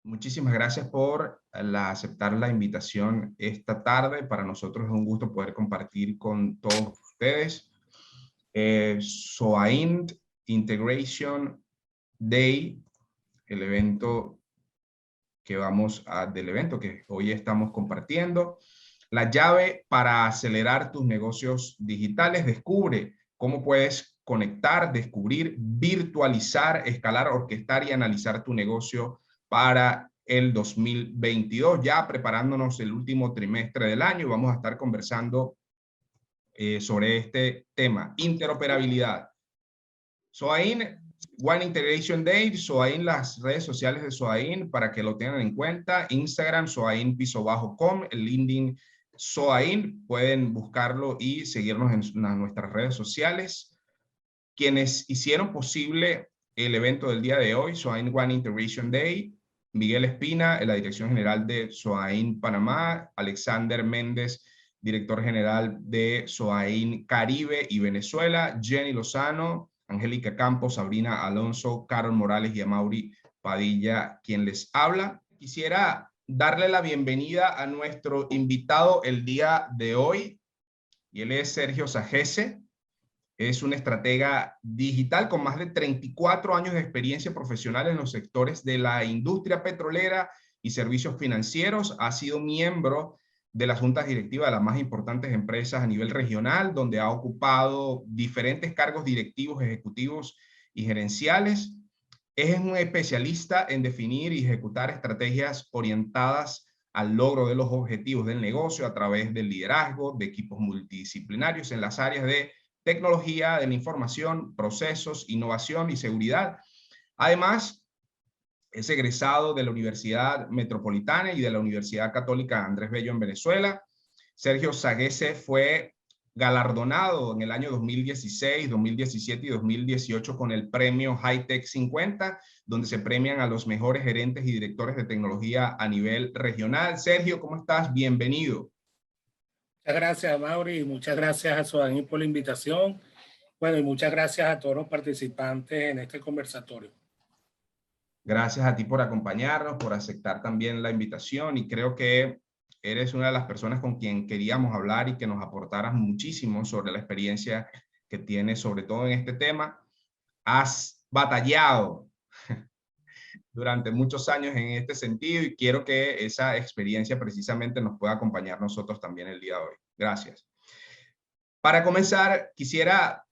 Muchísimas gracias por aceptar la invitación esta tarde. Para nosotros es un gusto poder compartir con todos ustedes. SOAINT Integration Day, el evento del evento que hoy estamos compartiendo. La llave para acelerar tus negocios digitales. Descubre cómo puedes conectar, descubrir, virtualizar, escalar, orquestar y analizar tu negocio para el 2022, ya preparándonos el último trimestre del año. Vamos a estar conversando sobre este tema, interoperabilidad. SOAIN One Integration Day, SOAIN, las redes sociales de SOAIN para que lo tengan en cuenta, Instagram, SOAIN_com, el LinkedIn SOAIN, pueden buscarlo y seguirnos en nuestras redes sociales. Quienes hicieron posible el evento del día de hoy, SOAIN One Integration Day, Miguel Espina, en la dirección general de SOAIN Panamá, Alexander Méndez, director general de SOAIN Caribe y Venezuela, Jenny Lozano, Angélica Campos, Sabrina Alonso, Carol Morales y Amaury Padilla, quien les habla. Quisiera darle la bienvenida a nuestro invitado el día de hoy, y él es Sergio Sagesse. Es un estratega digital con más de 34 años de experiencia profesional en los sectores de la industria petrolera y servicios financieros. Ha sido miembro de las juntas directivas de las más importantes empresas a nivel regional, donde ha ocupado diferentes cargos directivos, ejecutivos y gerenciales. Es un especialista en definir y ejecutar estrategias orientadas al logro de los objetivos del negocio a través del liderazgo de equipos multidisciplinarios en las áreas de tecnología de la información, procesos, innovación y seguridad. Además, es egresado de la Universidad Metropolitana y de la Universidad Católica Andrés Bello en Venezuela. Sergio Sagesse fue galardonado en el año 2016, 2017 y 2018 con el premio Hightech 50, donde se premian a los mejores gerentes y directores de tecnología a nivel regional. Sergio, ¿cómo estás? Bienvenido. Muchas gracias, Mauri, y muchas gracias a SOAIN por la invitación. Bueno, y muchas gracias a todos los participantes en este conversatorio. Gracias a ti por acompañarnos, por aceptar también la invitación, y creo que eres una de las personas con quien queríamos hablar y que nos aportaras muchísimo sobre la experiencia que tienes, sobre todo en este tema. Has batallado durante muchos años en este sentido y quiero que esa experiencia precisamente nos pueda acompañar nosotros también el día de hoy. Gracias. Para comenzar, quisiera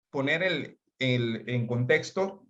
poner en contexto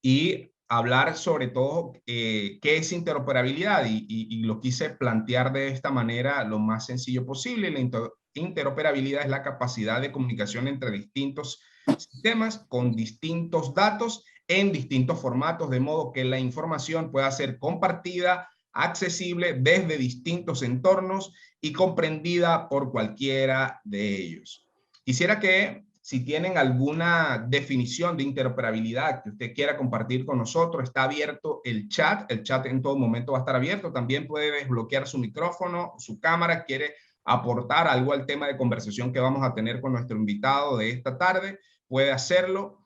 y hablar sobre todo qué es interoperabilidad y lo quise plantear de esta manera lo más sencillo posible. La interoperabilidad es la capacidad de comunicación entre distintos sistemas con distintos datos en distintos formatos, de modo que la información pueda ser compartida, accesible desde distintos entornos y comprendida por cualquiera de ellos. Quisiera que si tienen alguna definición de interoperabilidad que usted quiera compartir con nosotros, está abierto el chat en todo momento va a estar abierto. También puede desbloquear su micrófono, su cámara, quiere aportar algo al tema de conversación que vamos a tener con nuestro invitado de esta tarde, puede hacerlo.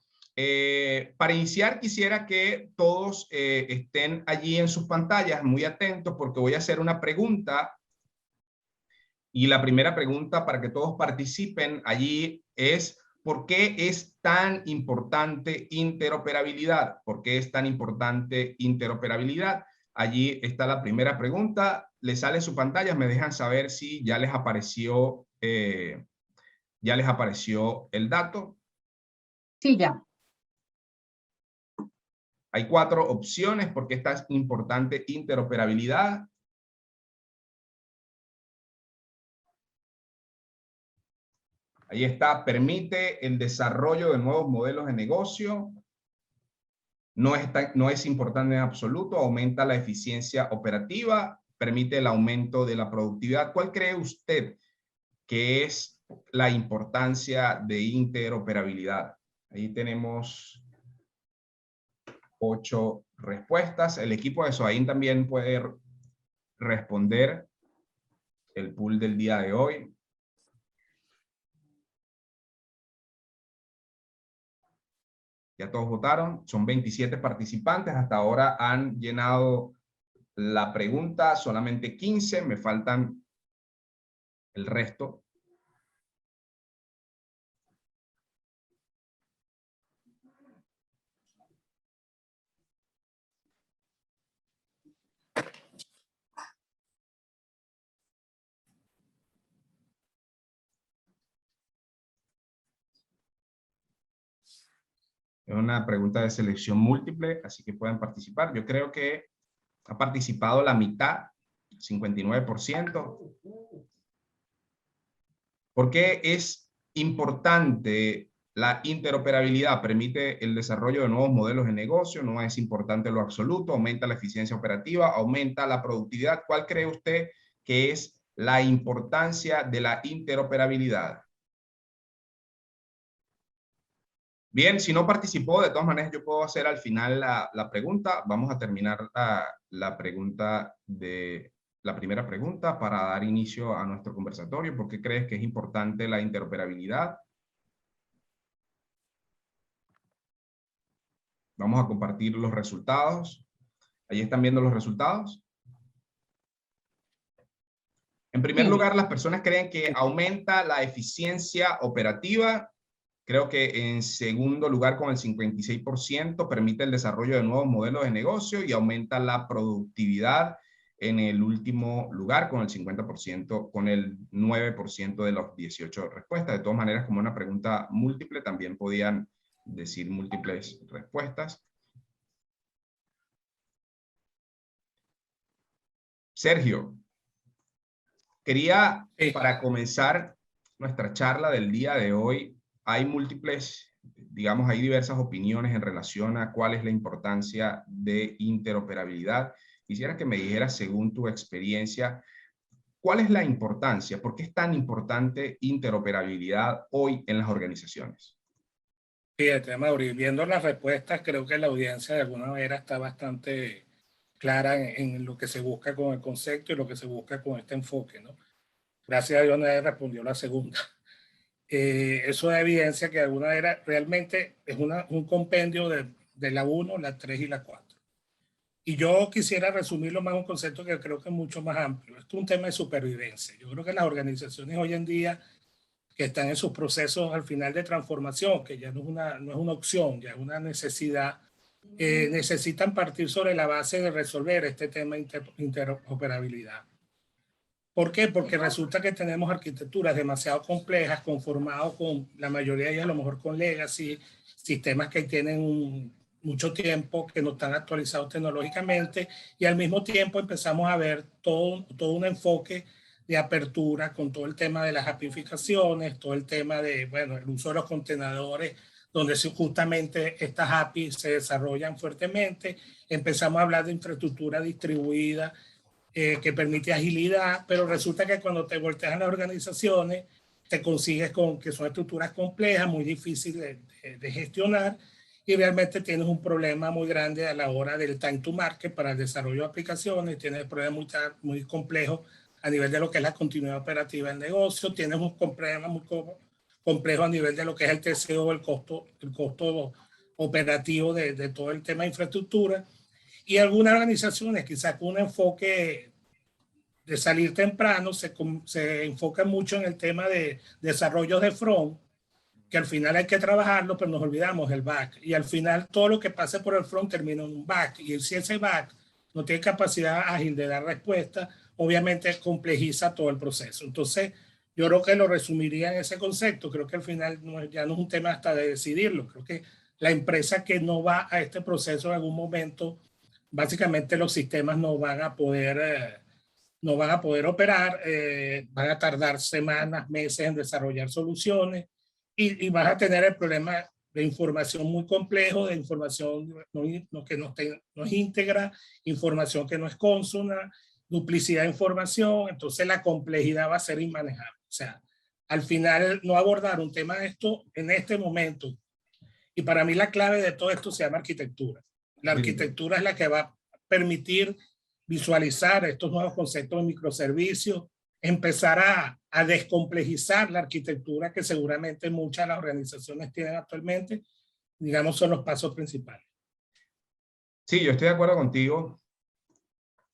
Para iniciar, quisiera que todos estén allí en sus pantallas muy atentos porque voy a hacer una pregunta. Y la primera pregunta para que todos participen allí es: ¿por qué es tan importante interoperabilidad? ¿Por qué es tan importante interoperabilidad? Allí está la primera pregunta. Les sale su pantalla, me dejan saber si ya les apareció el dato. Sí, ya. Hay 4 opciones por qué es importante interoperabilidad. Ahí está: permite el desarrollo de nuevos modelos de negocio. No es importante en absoluto, aumenta la eficiencia operativa, permite el aumento de la productividad. ¿Cuál cree usted que es la importancia de interoperabilidad? Ahí tenemos 8 respuestas. El equipo de SOAIN también puede responder el pool del día de hoy. Ya todos votaron, son 27 participantes, hasta ahora han llenado la pregunta, solamente 15, me faltan el resto. Es una pregunta de selección múltiple, así que pueden participar. Yo creo que ha participado la mitad, 59%. ¿Por qué es importante la interoperabilidad? Permite el desarrollo de nuevos modelos de negocio, no es importante en lo absoluto, aumenta la eficiencia operativa, aumenta la productividad. ¿Cuál cree usted que es la importancia de la interoperabilidad? Bien, si no participó, de todas maneras yo puedo hacer al final la pregunta. Vamos a terminar la primera pregunta para dar inicio a nuestro conversatorio. ¿Por qué crees que es importante la interoperabilidad? Vamos a compartir los resultados. ¿Ahí están viendo los resultados? En primer lugar, las personas creen que aumenta la eficiencia operativa. Creo que en segundo lugar, con el 56%, permite el desarrollo de nuevos modelos de negocio y aumenta la productividad. En el último lugar, con el 50%, con el 9% de los 18 respuestas. De todas maneras, como una pregunta múltiple, también podían decir múltiples respuestas. Sergio, quería, para comenzar nuestra charla del día de hoy, hay múltiples, digamos, hay diversas opiniones en relación a cuál es la importancia de interoperabilidad. Quisiera que me dijeras, según tu experiencia, ¿cuál es la importancia? ¿Por qué es tan importante interoperabilidad hoy en las organizaciones? Fíjate, Mauri, viendo las respuestas, creo que la audiencia de alguna manera está bastante clara en lo que se busca con el concepto y lo que se busca con este enfoque, ¿no? Gracias a Dios nadie respondió la segunda. Eso da evidencia que de alguna manera realmente es un compendio de la 1, la 3 y la 4. Y yo quisiera resumirlo más un concepto que creo que es mucho más amplio. Esto es un tema de supervivencia. Yo creo que las organizaciones hoy en día que están en sus procesos al final de transformación, que ya no es una opción, ya es una necesidad, necesitan partir sobre la base de resolver este tema de interoperabilidad. ¿Por qué? Porque resulta que tenemos arquitecturas demasiado complejas, conformadas con la mayoría de ellas a lo mejor con legacy, sistemas que tienen mucho tiempo, que no están actualizados tecnológicamente, y al mismo tiempo empezamos a ver todo un enfoque de apertura con todo el tema de las apificaciones, todo el tema de, bueno, el uso de los contenedores, donde justamente estas APIs se desarrollan fuertemente. Empezamos a hablar de infraestructura distribuida, que permite agilidad, pero resulta que cuando te volteas a las organizaciones, te consigues con que son estructuras complejas, muy difíciles de gestionar, y realmente tienes un problema muy grande a la hora del time to market para el desarrollo de aplicaciones, tienes problemas muy complejos a nivel de lo que es la continuidad operativa del negocio, tienes un problema muy complejo a nivel de lo que es el TCO, el costo operativo de todo el tema de infraestructura. Y algunas organizaciones, quizás con un enfoque de salir temprano, se enfocan mucho en el tema de desarrollo de front, que al final hay que trabajarlo, pero nos olvidamos del back. Y al final todo lo que pase por el front termina en un back. Y si ese back no tiene capacidad ágil de dar respuesta, obviamente complejiza todo el proceso. Entonces, yo creo que lo resumiría en ese concepto. Creo que al final ya no es un tema hasta de decidirlo. Creo que la empresa que no va a este proceso en algún momento, básicamente los sistemas no van a poder operar, van a tardar semanas, meses en desarrollar soluciones y vas a tener el problema de información muy complejo, de información que no es íntegra, información que no es consona, duplicidad de información, entonces la complejidad va a ser inmanejable. O sea, al final no abordar un tema de esto en este momento. Y para mí la clave de todo esto se llama arquitectura. La arquitectura es la que va a permitir visualizar estos nuevos conceptos de microservicios, empezar a descomplejizar la arquitectura que seguramente muchas de las organizaciones tienen actualmente, digamos, son los pasos principales. Sí, yo estoy de acuerdo contigo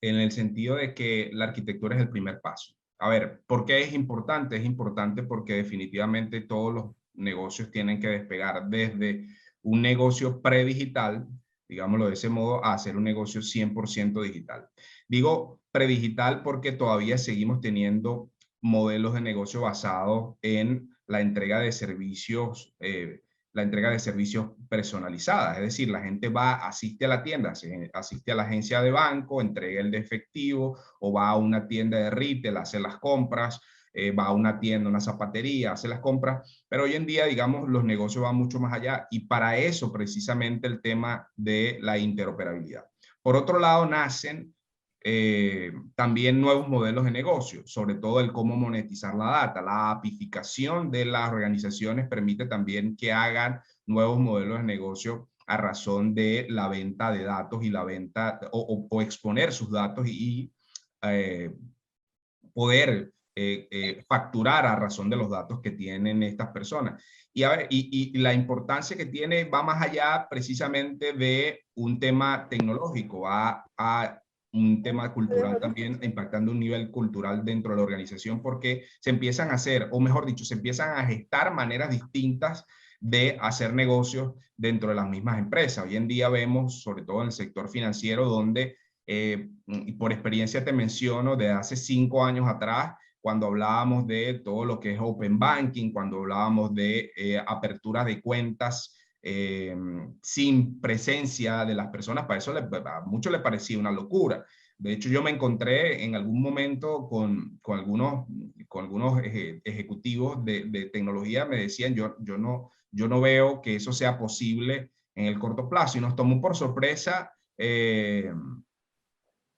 en el sentido de que la arquitectura es el primer paso. A ver, ¿por qué es importante? Es importante porque definitivamente todos los negocios tienen que despegar desde un negocio predigital, digámoslo de ese modo, a hacer un negocio 100% digital. Digo predigital porque todavía seguimos teniendo modelos de negocio basados en la entrega de servicios personalizadas, es decir, la gente asiste a la tienda, asiste a la agencia de banco, entrega el de efectivo, o va a una tienda de retail, hace las compras, va a una tienda, una zapatería, hace las compras, pero hoy en día, digamos, los negocios van mucho más allá y para eso precisamente el tema de la interoperabilidad. Por otro lado, nacen también nuevos modelos de negocio, sobre todo el cómo monetizar la data. La apificación de las organizaciones permite también que hagan nuevos modelos de negocio a razón de la venta de datos y la venta o exponer sus datos y poder facturar a razón de los datos que tienen estas personas. Y, a ver, y la importancia que tiene va más allá precisamente de un tema tecnológico, va a un tema cultural también, impactando un nivel cultural dentro de la organización, porque se empiezan a hacer, o mejor dicho, se empiezan a gestar maneras distintas de hacer negocios dentro de las mismas empresas. Hoy en día vemos, sobre todo en el sector financiero, donde, y por experiencia te menciono, de hace 5 años atrás, cuando hablábamos de todo lo que es Open Banking, cuando hablábamos de aperturas de cuentas sin presencia de las personas, para eso a muchos les parecía una locura. De hecho, yo me encontré en algún momento con algunos ejecutivos de tecnología, me decían, yo no veo que eso sea posible en el corto plazo, y nos tomó por sorpresa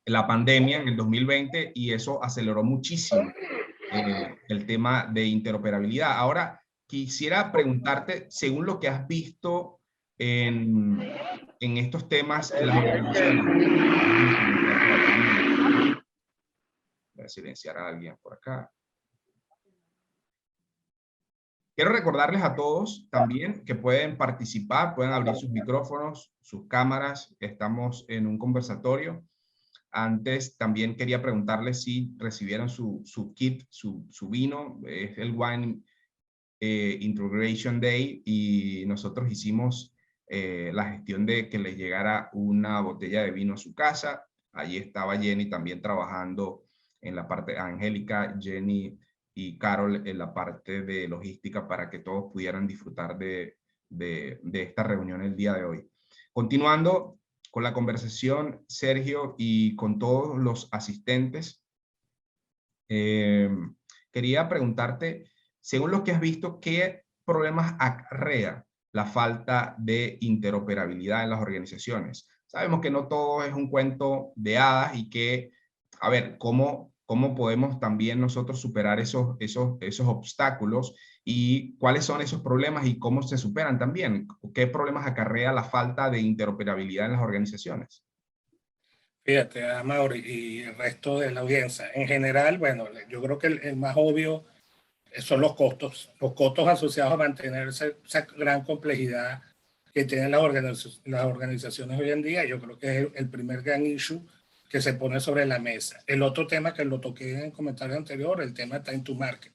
la pandemia en el 2020 y eso aceleró muchísimo el tema de interoperabilidad. Ahora, quisiera preguntarte, según lo que has visto en estos temas en las organizaciones. Voy a silenciar a alguien por acá. Quiero recordarles a todos también que pueden participar, pueden abrir sus micrófonos, sus cámaras. Estamos en un conversatorio. Antes también quería preguntarles si recibieron su kit, su vino. Es el Wine Integration Day y nosotros hicimos la gestión de que les llegara una botella de vino a su casa. Allí estaba Jenny también trabajando en la parte, Angélica, Jenny y Carol en la parte de logística para que todos pudieran disfrutar de esta reunión el día de hoy. Continuando con la conversación, Sergio, y con todos los asistentes, quería preguntarte, según lo que has visto, ¿qué problemas acarrea la falta de interoperabilidad en las organizaciones? Sabemos que no todo es un cuento de hadas y que, a ver, ¿cómo podemos también nosotros superar esos obstáculos y cuáles son esos problemas y cómo se superan también? ¿Qué problemas acarrea la falta de interoperabilidad en las organizaciones? Fíjate, Amaury y el resto de la audiencia. En general, bueno, yo creo que el más obvio son los costos asociados a mantener esa gran complejidad que tienen las organizaciones hoy en día. Yo creo que es el primer gran issue que se pone sobre la mesa. El otro tema que lo toqué en el comentario anterior, el tema time to market.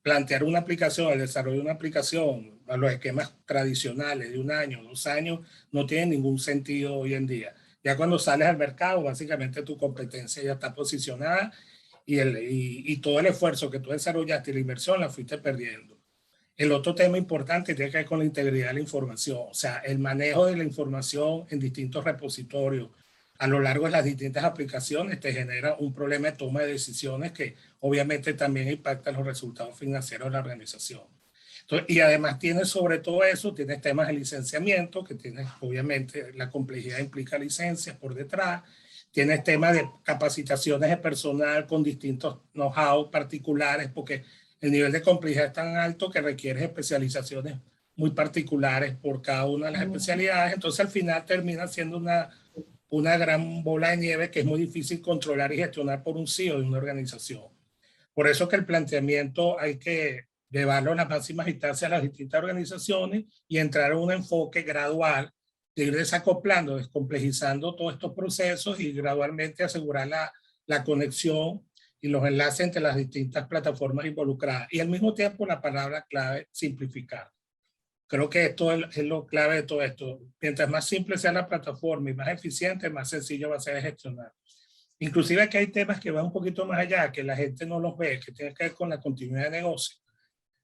Plantear una aplicación, el desarrollo de una aplicación a los esquemas tradicionales de 1 año, 2 años, no tiene ningún sentido hoy en día. Ya cuando sales al mercado, básicamente tu competencia ya está posicionada y todo el esfuerzo que tú desarrollaste y la inversión la fuiste perdiendo. El otro tema importante tiene que ver con la integridad de la información, o sea, el manejo de la información en distintos repositorios a lo largo de las distintas aplicaciones te genera un problema de toma de decisiones que obviamente también impacta los resultados financieros de la organización. Entonces, y además tienes sobre todo eso, tienes temas de licenciamiento, que tienes obviamente la complejidad implica licencias por detrás, tienes temas de capacitaciones de personal con distintos know-how particulares, porque el nivel de complejidad es tan alto que requiere especializaciones muy particulares por cada una de las especialidades. Entonces al final termina siendo una gran bola de nieve que es muy difícil controlar y gestionar por un CEO de una organización. Por eso que el planteamiento hay que llevarlo a las máximas instancias a las distintas organizaciones y entrar en un enfoque gradual de ir desacoplando, descomplejizando todos estos procesos y gradualmente asegurar la conexión y los enlaces entre las distintas plataformas involucradas. Y al mismo tiempo la palabra clave, simplificar. Creo que esto es lo clave de todo esto. Mientras más simple sea la plataforma y más eficiente, más sencillo va a ser de gestionar. Inclusive aquí hay temas que van un poquito más allá, que la gente no los ve, que tienen que ver con la continuidad de negocio.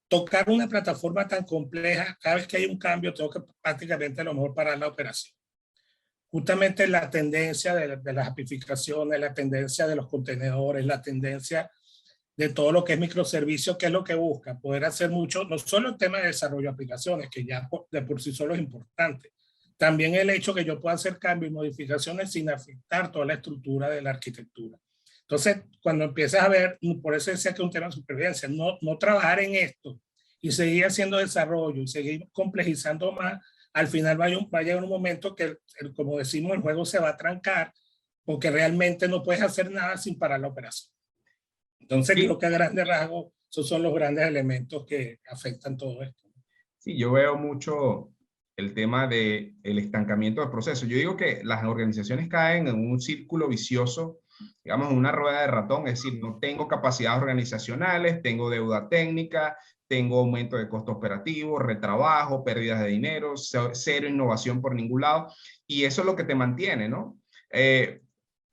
Tocar una plataforma tan compleja, cada vez que hay un cambio, tengo que prácticamente a lo mejor parar la operación. Justamente la tendencia de las apificaciones, la tendencia de los contenedores, la tendencia de todo lo que es microservicios, que es lo que busca, poder hacer mucho, no solo el tema de desarrollo de aplicaciones, que ya de por sí solo es importante, también el hecho que yo pueda hacer cambios y modificaciones sin afectar toda la estructura de la arquitectura. Entonces, cuando empiezas a ver, por eso decía que es un tema de supervivencia, no trabajar en esto y seguir haciendo desarrollo y seguir complejizando más, al final va a llegar un momento que, como decimos, el juego se va a trancar porque realmente no puedes hacer nada sin parar la operación. Entonces, creo que a grandes rasgos, esos son los grandes elementos que afectan todo esto. Sí, yo veo mucho el tema del estancamiento del proceso. Yo digo que las organizaciones caen en un círculo vicioso, digamos, en una rueda de ratón, es decir, no tengo capacidades organizacionales, tengo deuda técnica, tengo aumento de costo operativo, retrabajo, pérdidas de dinero, cero innovación por ningún lado, y eso es lo que te mantiene, ¿no?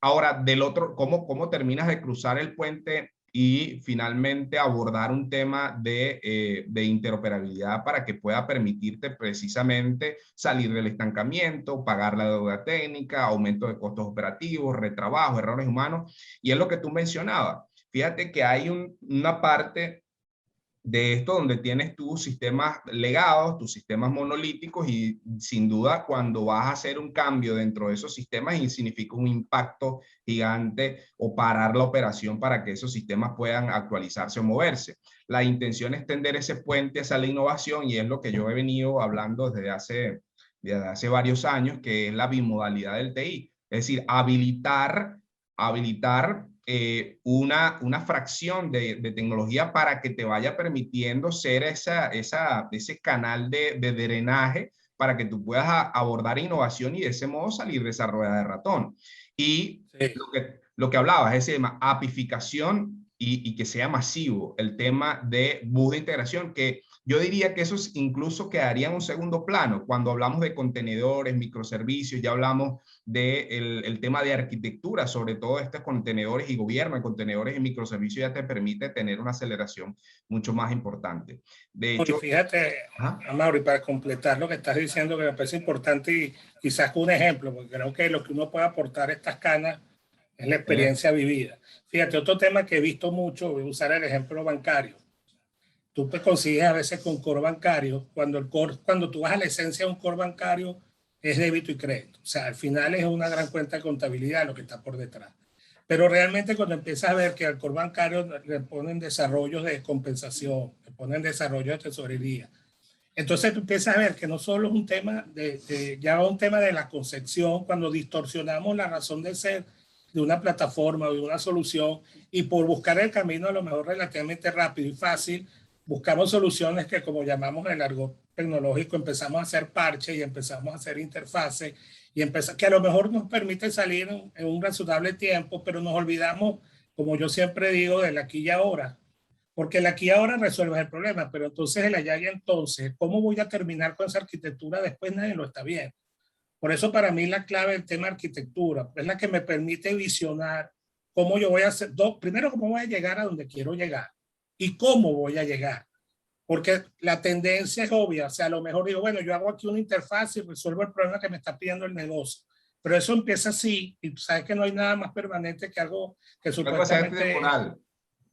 Ahora, del otro, ¿cómo terminas de cruzar el puente y finalmente abordar un tema de interoperabilidad para que pueda permitirte precisamente salir del estancamiento, pagar la deuda técnica, aumento de costos operativos, retrabajo, errores humanos? Y es lo que tú mencionabas. Fíjate que hay una parte de esto donde tienes tus sistemas legados, tus sistemas monolíticos, y sin duda cuando vas a hacer un cambio dentro de esos sistemas y significa un impacto gigante o parar la operación para que esos sistemas puedan actualizarse o moverse. La intención es tender ese puente hacia la innovación y es lo que yo he venido hablando desde hace varios años, que es la bimodalidad del TI. Es decir, habilitar una fracción de tecnología para que te vaya permitiendo ser ese canal de drenaje para que tú puedas abordar innovación y de ese modo salir de esa rueda de ratón. Y sí, lo que hablabas, ese tema, apificación y que sea masivo, el tema de bus de integración, que yo diría que eso incluso quedaría en un segundo plano. Cuando hablamos de contenedores, microservicios, ya hablamos del tema de arquitectura, sobre todo estos contenedores y gobierno de contenedores y microservicios ya te permite tener una aceleración mucho más importante. De hecho, fíjate, Mauri, para completar lo que estás diciendo, que me parece importante y quizás un ejemplo, porque creo que lo que uno puede aportar a estas canas es la experiencia vivida. Fíjate, otro tema que he visto mucho, voy a usar el ejemplo bancario. Tú te consigues a veces con core bancario, cuando tú vas a la esencia de un core bancario, es débito y crédito. O sea, al final es una gran cuenta de contabilidad lo que está por detrás. Pero realmente cuando empiezas a ver que al core bancario le ponen desarrollos de compensación, le ponen desarrollos de tesorería, entonces tú empiezas a ver que no solo es un tema ya un tema de la concepción, cuando distorsionamos la razón de ser de una plataforma o de una solución y por buscar el camino a lo mejor relativamente rápido y fácil, buscamos soluciones que, como llamamos en el argot tecnológico, empezamos a hacer parches y empezamos a hacer interfaces y que a lo mejor nos permite salir en un razonable tiempo, pero nos olvidamos, como yo siempre digo, del aquí y ahora. Porque el aquí y ahora resuelve el problema, pero entonces el allá y entonces, ¿cómo voy a terminar con esa arquitectura? Después nadie lo está viendo. Por eso para mí la clave del tema de arquitectura es la que me permite visionar cómo yo voy a hacer, primero cómo voy a llegar a donde quiero llegar y cómo voy a llegar. Porque la tendencia es obvia, o sea, a lo mejor digo, bueno, yo hago aquí una interfaz y resuelvo el problema que me está pidiendo el negocio. Pero eso empieza así y sabes que no hay nada más permanente que algo que supuestamente... temporal.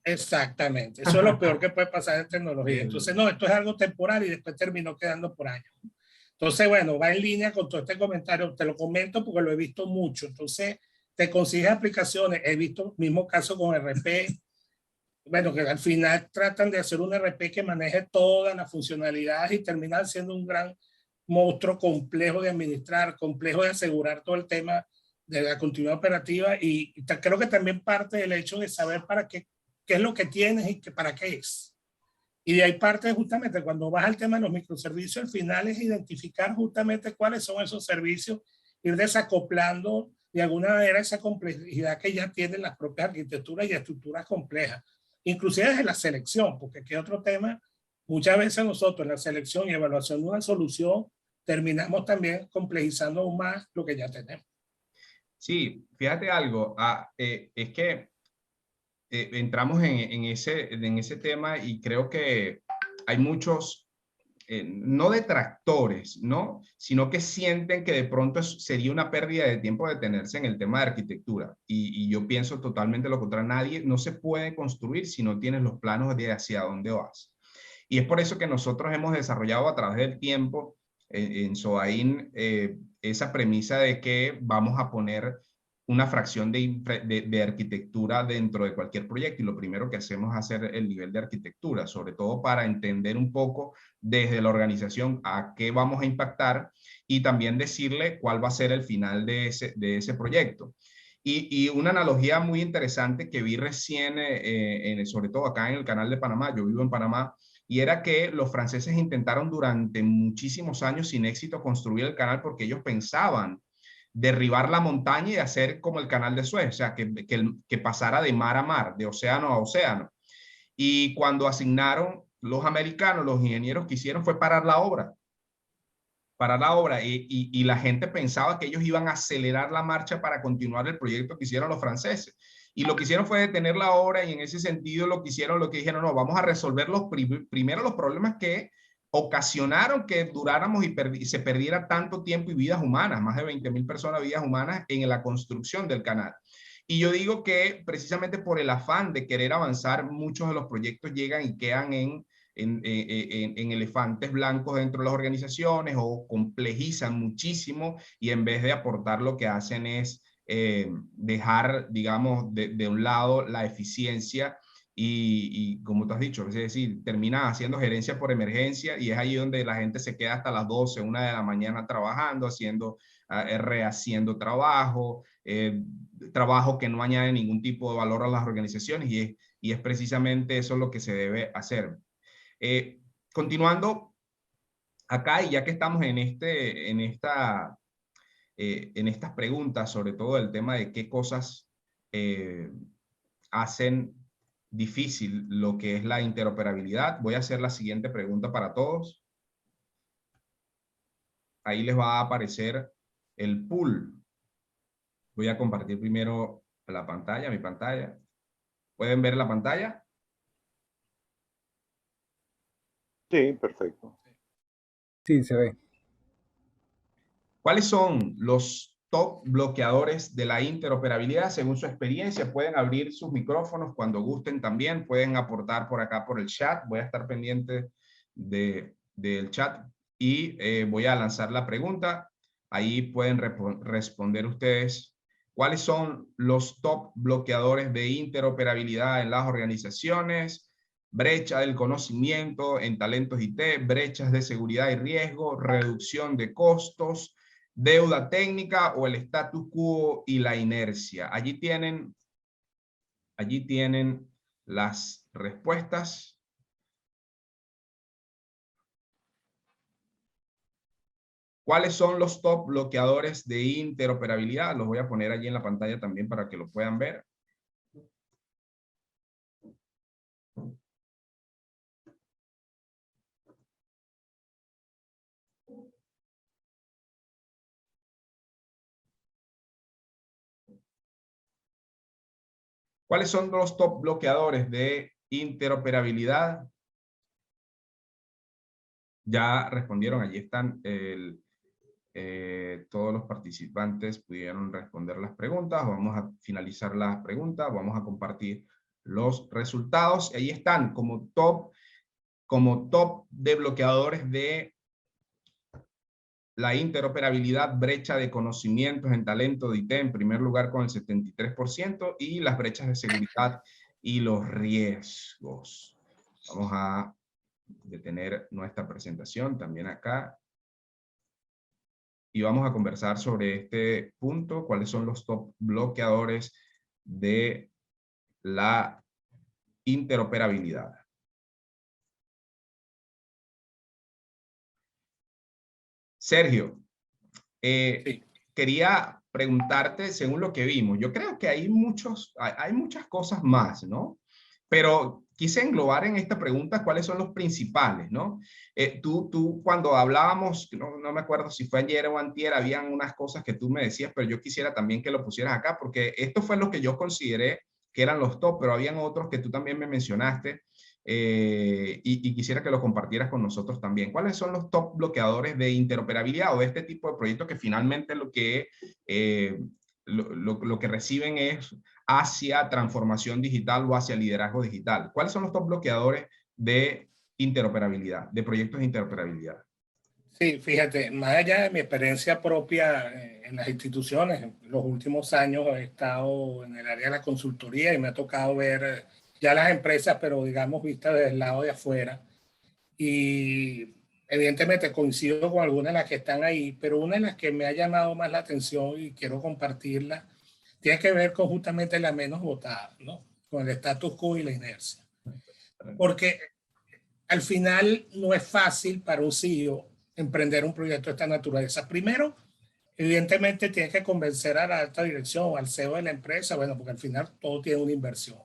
Exactamente, eso es lo peor que puede pasar en tecnología. Entonces, no, esto es algo temporal y después terminó quedando por años. Entonces, bueno, va en línea con todo este comentario, te lo comento porque lo he visto mucho. Entonces, te consigues aplicaciones, he visto el mismo caso con RP, bueno, que al final tratan de hacer un RP que maneje todas las funcionalidades y terminan siendo un gran monstruo complejo de administrar, complejo de asegurar todo el tema de la continuidad operativa y creo que también parte del hecho de saber para qué es lo que tienes y para qué es. Y de ahí parte justamente cuando vas al tema de los microservicios, al final es identificar justamente cuáles son esos servicios, ir desacoplando de alguna manera esa complejidad que ya tienen las propias arquitecturas y estructuras complejas, inclusive desde la selección, porque aquí otro tema, muchas veces nosotros en la selección y evaluación de una solución terminamos también complejizando aún más lo que ya tenemos. Sí, fíjate algo, es que entramos en ese tema y creo que hay muchos, no detractores, ¿no? Sino que sienten que de pronto sería una pérdida de tiempo detenerse en el tema de arquitectura. Y yo pienso totalmente lo contrario. Nadie, no se puede construir si no tienes los planos de hacia dónde vas. Y es por eso que nosotros hemos desarrollado a través del tiempo en SOAIN esa premisa de que vamos a poner una fracción de arquitectura dentro de cualquier proyecto, y lo primero que hacemos es hacer el nivel de arquitectura, sobre todo para entender un poco desde la organización a qué vamos a impactar y también decirle cuál va a ser el final de ese proyecto. Y una analogía muy interesante que vi recién, sobre todo acá en el canal de Panamá, yo vivo en Panamá, y era que los franceses intentaron durante muchísimos años sin éxito construir el canal porque ellos pensaban derribar la montaña y hacer como el canal de Suez, o sea, que pasara de mar a mar, de océano a océano. Y cuando asignaron los americanos, los ingenieros que hicieron fue parar la obra. Y la gente pensaba que ellos iban a acelerar la marcha para continuar el proyecto que hicieron los franceses. Y lo que hicieron fue detener la obra, y en ese sentido lo que dijeron, no, vamos a resolver primero los problemas que ocasionaron que duráramos y se perdiera tanto tiempo y vidas humanas, más de 20.000 personas, vidas humanas en la construcción del canal. Y yo digo que precisamente por el afán de querer avanzar, muchos de los proyectos llegan y quedan en elefantes blancos dentro de las organizaciones, o complejizan muchísimo, y en vez de aportar lo que hacen es dejar, digamos, de un lado la eficiencia y como tú has dicho, es decir, termina haciendo gerencia por emergencia, y es ahí donde la gente se queda hasta las 12, 1 de la mañana trabajando, rehaciendo trabajo, trabajo que no añade ningún tipo de valor a las organizaciones, y es precisamente eso lo que se debe hacer. Continuando acá, y ya que estamos en estas preguntas, sobre todo el tema de qué cosas hacen difícil lo que es la interoperabilidad, voy a hacer la siguiente pregunta para todos. Ahí les va a aparecer el pool. Voy a compartir primero la pantalla, mi pantalla. ¿Pueden ver la pantalla? Sí, perfecto. Sí, se ve. ¿Cuáles son los top bloqueadores de la interoperabilidad según su experiencia? Pueden abrir sus micrófonos cuando gusten también, pueden aportar por acá por el chat. Voy a estar pendiente del chat y voy a lanzar la pregunta. Ahí pueden responder ustedes. ¿Cuáles son los top bloqueadores de interoperabilidad en las organizaciones? Brecha del conocimiento en talentos IT, brechas de seguridad y riesgo, reducción de costos, deuda técnica o el status quo y la inercia. Allí tienen las respuestas. ¿Cuáles son los top bloqueadores de interoperabilidad? Los voy a poner allí en la pantalla también para que lo puedan ver. ¿Cuáles son los top bloqueadores de interoperabilidad? Ya respondieron, allí están. Todos los participantes pudieron responder las preguntas. Vamos a finalizar las preguntas, vamos a compartir los resultados. Ahí están como top de bloqueadores de la interoperabilidad: brecha de conocimientos en talento de IT en primer lugar con el 73%, y las brechas de seguridad y los riesgos. Vamos a detener nuestra presentación también acá. Y vamos a conversar sobre este punto, cuáles son los top bloqueadores de la interoperabilidad. Sergio, Sí. quería preguntarte, según lo que vimos, yo creo que hay muchas cosas más, ¿no? Pero quise englobar en esta pregunta cuáles son los principales, ¿no? Tú cuando hablábamos, no me acuerdo si fue ayer o antier, habían unas cosas que tú me decías, pero yo quisiera también que lo pusieras acá, porque esto fue lo que yo consideré que eran los top, pero habían otros que tú también me mencionaste, y quisiera que lo compartieras con nosotros también. ¿Cuáles son los top bloqueadores de interoperabilidad o de este tipo de proyectos que finalmente lo que reciben es hacia transformación digital o hacia liderazgo digital? ¿Cuáles son los top bloqueadores de interoperabilidad, de proyectos de interoperabilidad? Sí, fíjate, más allá de mi experiencia propia en las instituciones, en los últimos años he estado en el área de la consultoría y me ha tocado ver ya las empresas, pero digamos vistas desde el lado de afuera. Y evidentemente coincido con algunas de las que están ahí, pero una de las que me ha llamado más la atención y quiero compartirla tiene que ver con justamente la menos votada, ¿no? Con el status quo y la inercia. Porque al final no es fácil para un CEO emprender un proyecto de esta naturaleza. Primero, evidentemente tienes que convencer a la alta dirección o al CEO de la empresa, bueno, porque al final todo tiene una inversión.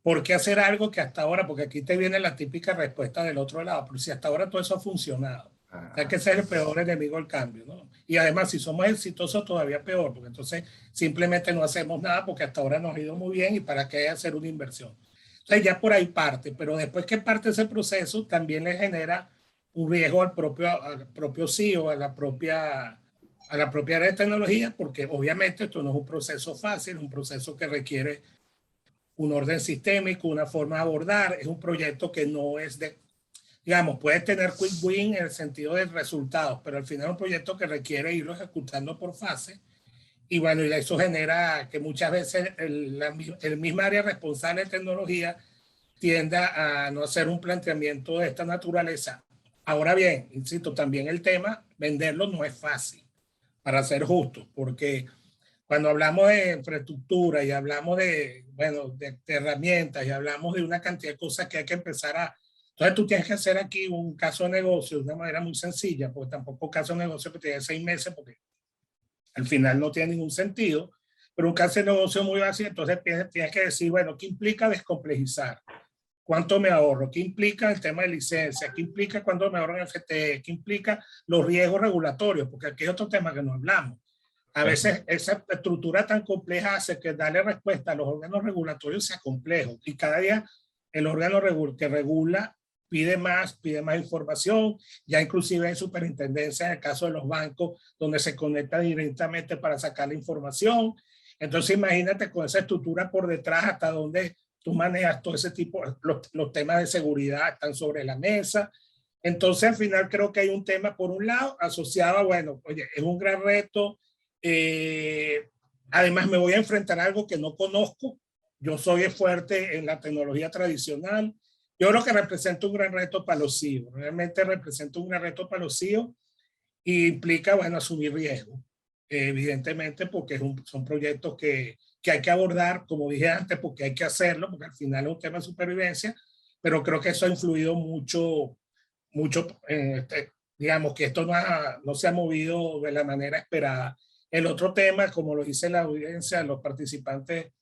¿Por qué hacer algo que hasta ahora, porque aquí te viene la típica respuesta del otro lado, pero si hasta ahora todo eso ha funcionado, o sea que ese es el peor enemigo del cambio, ¿no? Y además, si somos exitosos, todavía peor, porque entonces simplemente no hacemos nada porque hasta ahora nos ha ido muy bien y para qué hacer una inversión. Entonces ya por ahí parte, pero después que parte ese proceso, también le genera un riesgo al propio CEO, a la propia área de tecnología, porque obviamente esto no es un proceso fácil, es un proceso que requiere un orden sistémico, una forma de abordar, es un proyecto que no es de, digamos, puede tener quick win en el sentido de resultados, pero al final es un proyecto que requiere irlo ejecutando por fase. Y bueno, y eso genera que muchas veces el mismo área responsable de tecnología tienda a no hacer un planteamiento de esta naturaleza. Ahora bien, insisto, también el tema, venderlo no es fácil, para ser justo, porque cuando hablamos de infraestructura y hablamos de, bueno, de herramientas y hablamos de una cantidad de cosas que hay que empezar a... Entonces tú tienes que hacer aquí un caso de negocio de una manera muy sencilla, porque tampoco caso de negocio que tiene 6 meses, porque al final no tiene ningún sentido, pero un caso de negocio muy básico, entonces tienes que decir, bueno, ¿qué implica descomplejizar? ¿Cuánto me ahorro? ¿Qué implica el tema de licencia? ¿Qué implica cuánto me ahorro en FTE? ¿Qué implica los riesgos regulatorios? Porque aquí hay otro tema que no hablamos. A veces esa estructura tan compleja hace que darle respuesta a los órganos regulatorios sea complejo y cada día el órgano que regula pide más información, ya inclusive hay superintendencia en el caso de los bancos donde se conecta directamente para sacar la información. Entonces imagínate con esa estructura por detrás hasta donde tú manejas todo ese tipo, los temas de seguridad están sobre la mesa. Entonces al final creo que hay un tema por un lado asociado a, bueno, oye, es un gran reto. Además me voy a enfrentar a algo que no conozco. Yo soy fuerte en la tecnología tradicional. Yo creo que representa un gran reto para los CEOs. Realmente representa un gran reto para los CEOs y implica, bueno, asumir riesgo. Evidentemente, porque son proyectos que hay que abordar, como dije antes, porque hay que hacerlo, porque al final es un tema de supervivencia, pero creo que eso ha influido mucho, digamos que esto no se ha movido de la manera esperada. El otro tema, como lo dice la audiencia, los participantes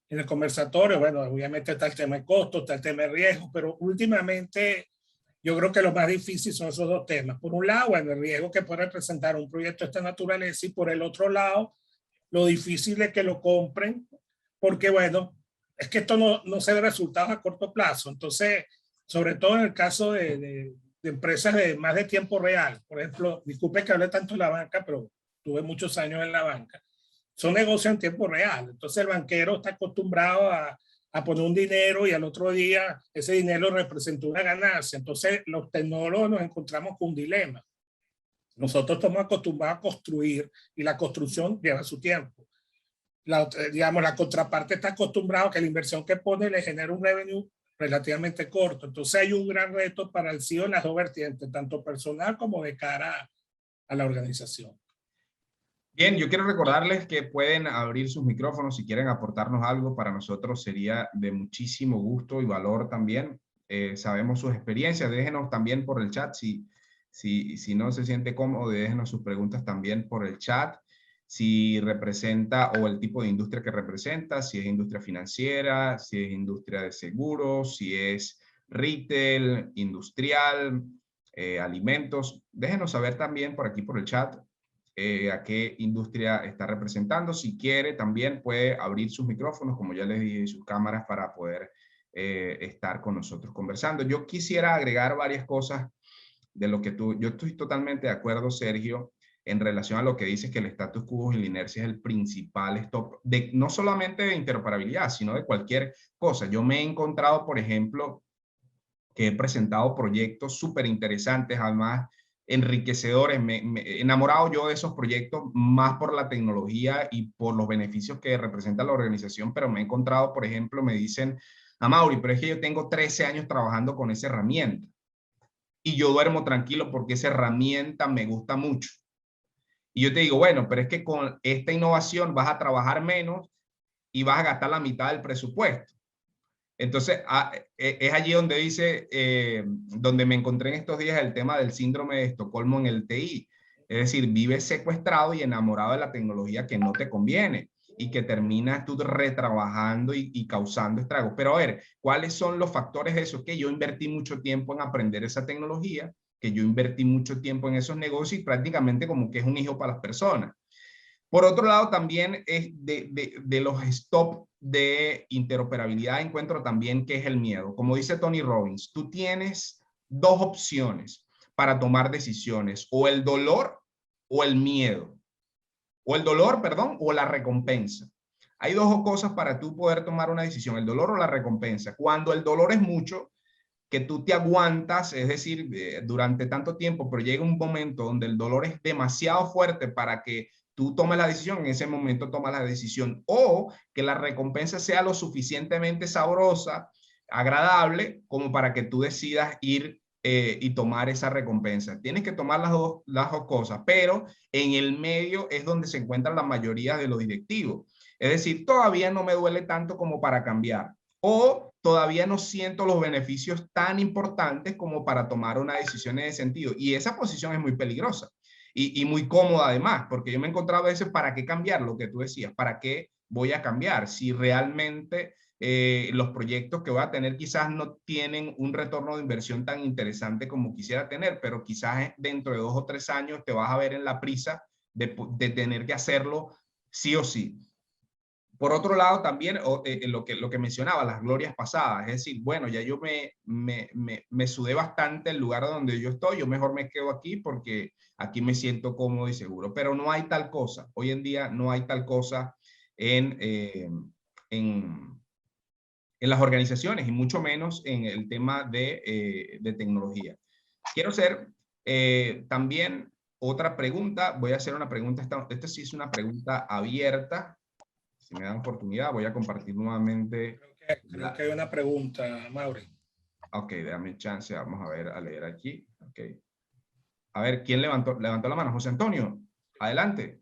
en el conversatorio, bueno, obviamente está el tema de costos, está el tema de riesgos, pero últimamente yo creo que lo más difícil son esos dos temas. Por un lado, bueno, el riesgo que puede representar un proyecto de esta naturaleza y por el otro lado, lo difícil es que lo compren, porque bueno, es que esto no se ve resultados a corto plazo. Entonces, sobre todo en el caso de empresas de más de tiempo real, por ejemplo, disculpe que hable tanto de la banca, pero tuve muchos años en la banca, son negocios en tiempo real. Entonces el banquero está acostumbrado a poner un dinero y al otro día ese dinero representó una ganancia. Entonces los tecnólogos nos encontramos con un dilema. Nosotros estamos acostumbrados a construir y la construcción lleva su tiempo. Digamos, la contraparte está acostumbrado a que la inversión que pone le genera un revenue relativamente corto. Entonces hay un gran reto para el CEO en las dos vertientes, tanto personal como de cara a la organización. Bien, yo quiero recordarles que pueden abrir sus micrófonos si quieren aportarnos algo. Para nosotros sería de muchísimo gusto y valor también. Sabemos sus experiencias. Déjenos también por el chat si Si no se siente cómodo, déjenos sus preguntas también por el chat. Si representa o el tipo de industria que representa, si es industria financiera, si es industria de seguros, si es retail, industrial, alimentos. Déjenos saber también por aquí por el chat a qué industria está representando. Si quiere, también puede abrir sus micrófonos, como ya les dije, sus cámaras para poder estar con nosotros conversando. Yo quisiera agregar varias cosas de lo que yo estoy totalmente de acuerdo, Sergio, en relación a lo que dices que el status quo y la inercia es el principal stop, de, no solamente de interoperabilidad, sino de cualquier cosa. Yo me he encontrado, por ejemplo, que he presentado proyectos súper interesantes, además enriquecedores. Me he enamorado yo de esos proyectos más por la tecnología y por los beneficios que representa la organización, pero me he encontrado, por ejemplo, me dicen, Amaury, pero es que yo tengo 13 años trabajando con esa herramienta y yo duermo tranquilo porque esa herramienta me gusta mucho. Y yo te digo, bueno, pero es que con esta innovación vas a trabajar menos y vas a gastar la mitad del presupuesto. Entonces, es allí donde dice, donde me encontré en estos días el tema del síndrome de Estocolmo en el TI. Es decir, vives secuestrado y enamorado de la tecnología que no te conviene y que terminas tú retrabajando y causando estragos. Pero a ver, ¿cuáles son los factores de eso? Que yo invertí mucho tiempo en aprender esa tecnología, que yo invertí mucho tiempo en esos negocios y prácticamente como que es un hijo para las personas. Por otro lado, también es de los stop de interoperabilidad, encuentro también que es el miedo. Como dice Tony Robbins, tú tienes dos opciones para tomar decisiones, o el dolor o el miedo, o el dolor, perdón, o la recompensa. Hay dos cosas para tú poder tomar una decisión, el dolor o la recompensa. Cuando el dolor es mucho, que tú te aguantas, es decir, durante tanto tiempo, pero llega un momento donde el dolor es demasiado fuerte para que tú tomes la decisión, en ese momento tomas la decisión, o que la recompensa sea lo suficientemente sabrosa, agradable, como para que tú decidas ir y tomar esa recompensa. Tienes que tomar las dos cosas, pero en el medio es donde se encuentran la mayoría de los directivos. Es decir, todavía no me duele tanto como para cambiar, o todavía no siento los beneficios tan importantes como para tomar una decisión en ese sentido. Y esa posición es muy peligrosa y muy cómoda además, porque yo me he encontrado a veces, ¿para qué cambiar lo que tú decías? ¿Para qué voy a cambiar? Si realmente los proyectos que voy a tener quizás no tienen un retorno de inversión tan interesante como quisiera tener, pero quizás dentro de 2 o 3 años te vas a ver en la prisa de tener que hacerlo sí o sí. Por otro lado, también lo que mencionaba, las glorias pasadas, es decir, bueno, ya yo me sudé bastante el lugar donde yo estoy, yo mejor me quedo aquí porque aquí me siento cómodo y seguro, pero no hay tal cosa, hoy en día no hay tal cosa en, en, en las organizaciones y mucho menos en el tema de tecnología. Quiero hacer también otra pregunta, voy a hacer una pregunta, esta sí es una pregunta abierta. Si me dan oportunidad, voy a compartir nuevamente. Creo que hay una pregunta, Mauri. Ok, dame chance, vamos a ver, a leer aquí. Ok. A ver, ¿quién levantó la mano? José Antonio, adelante.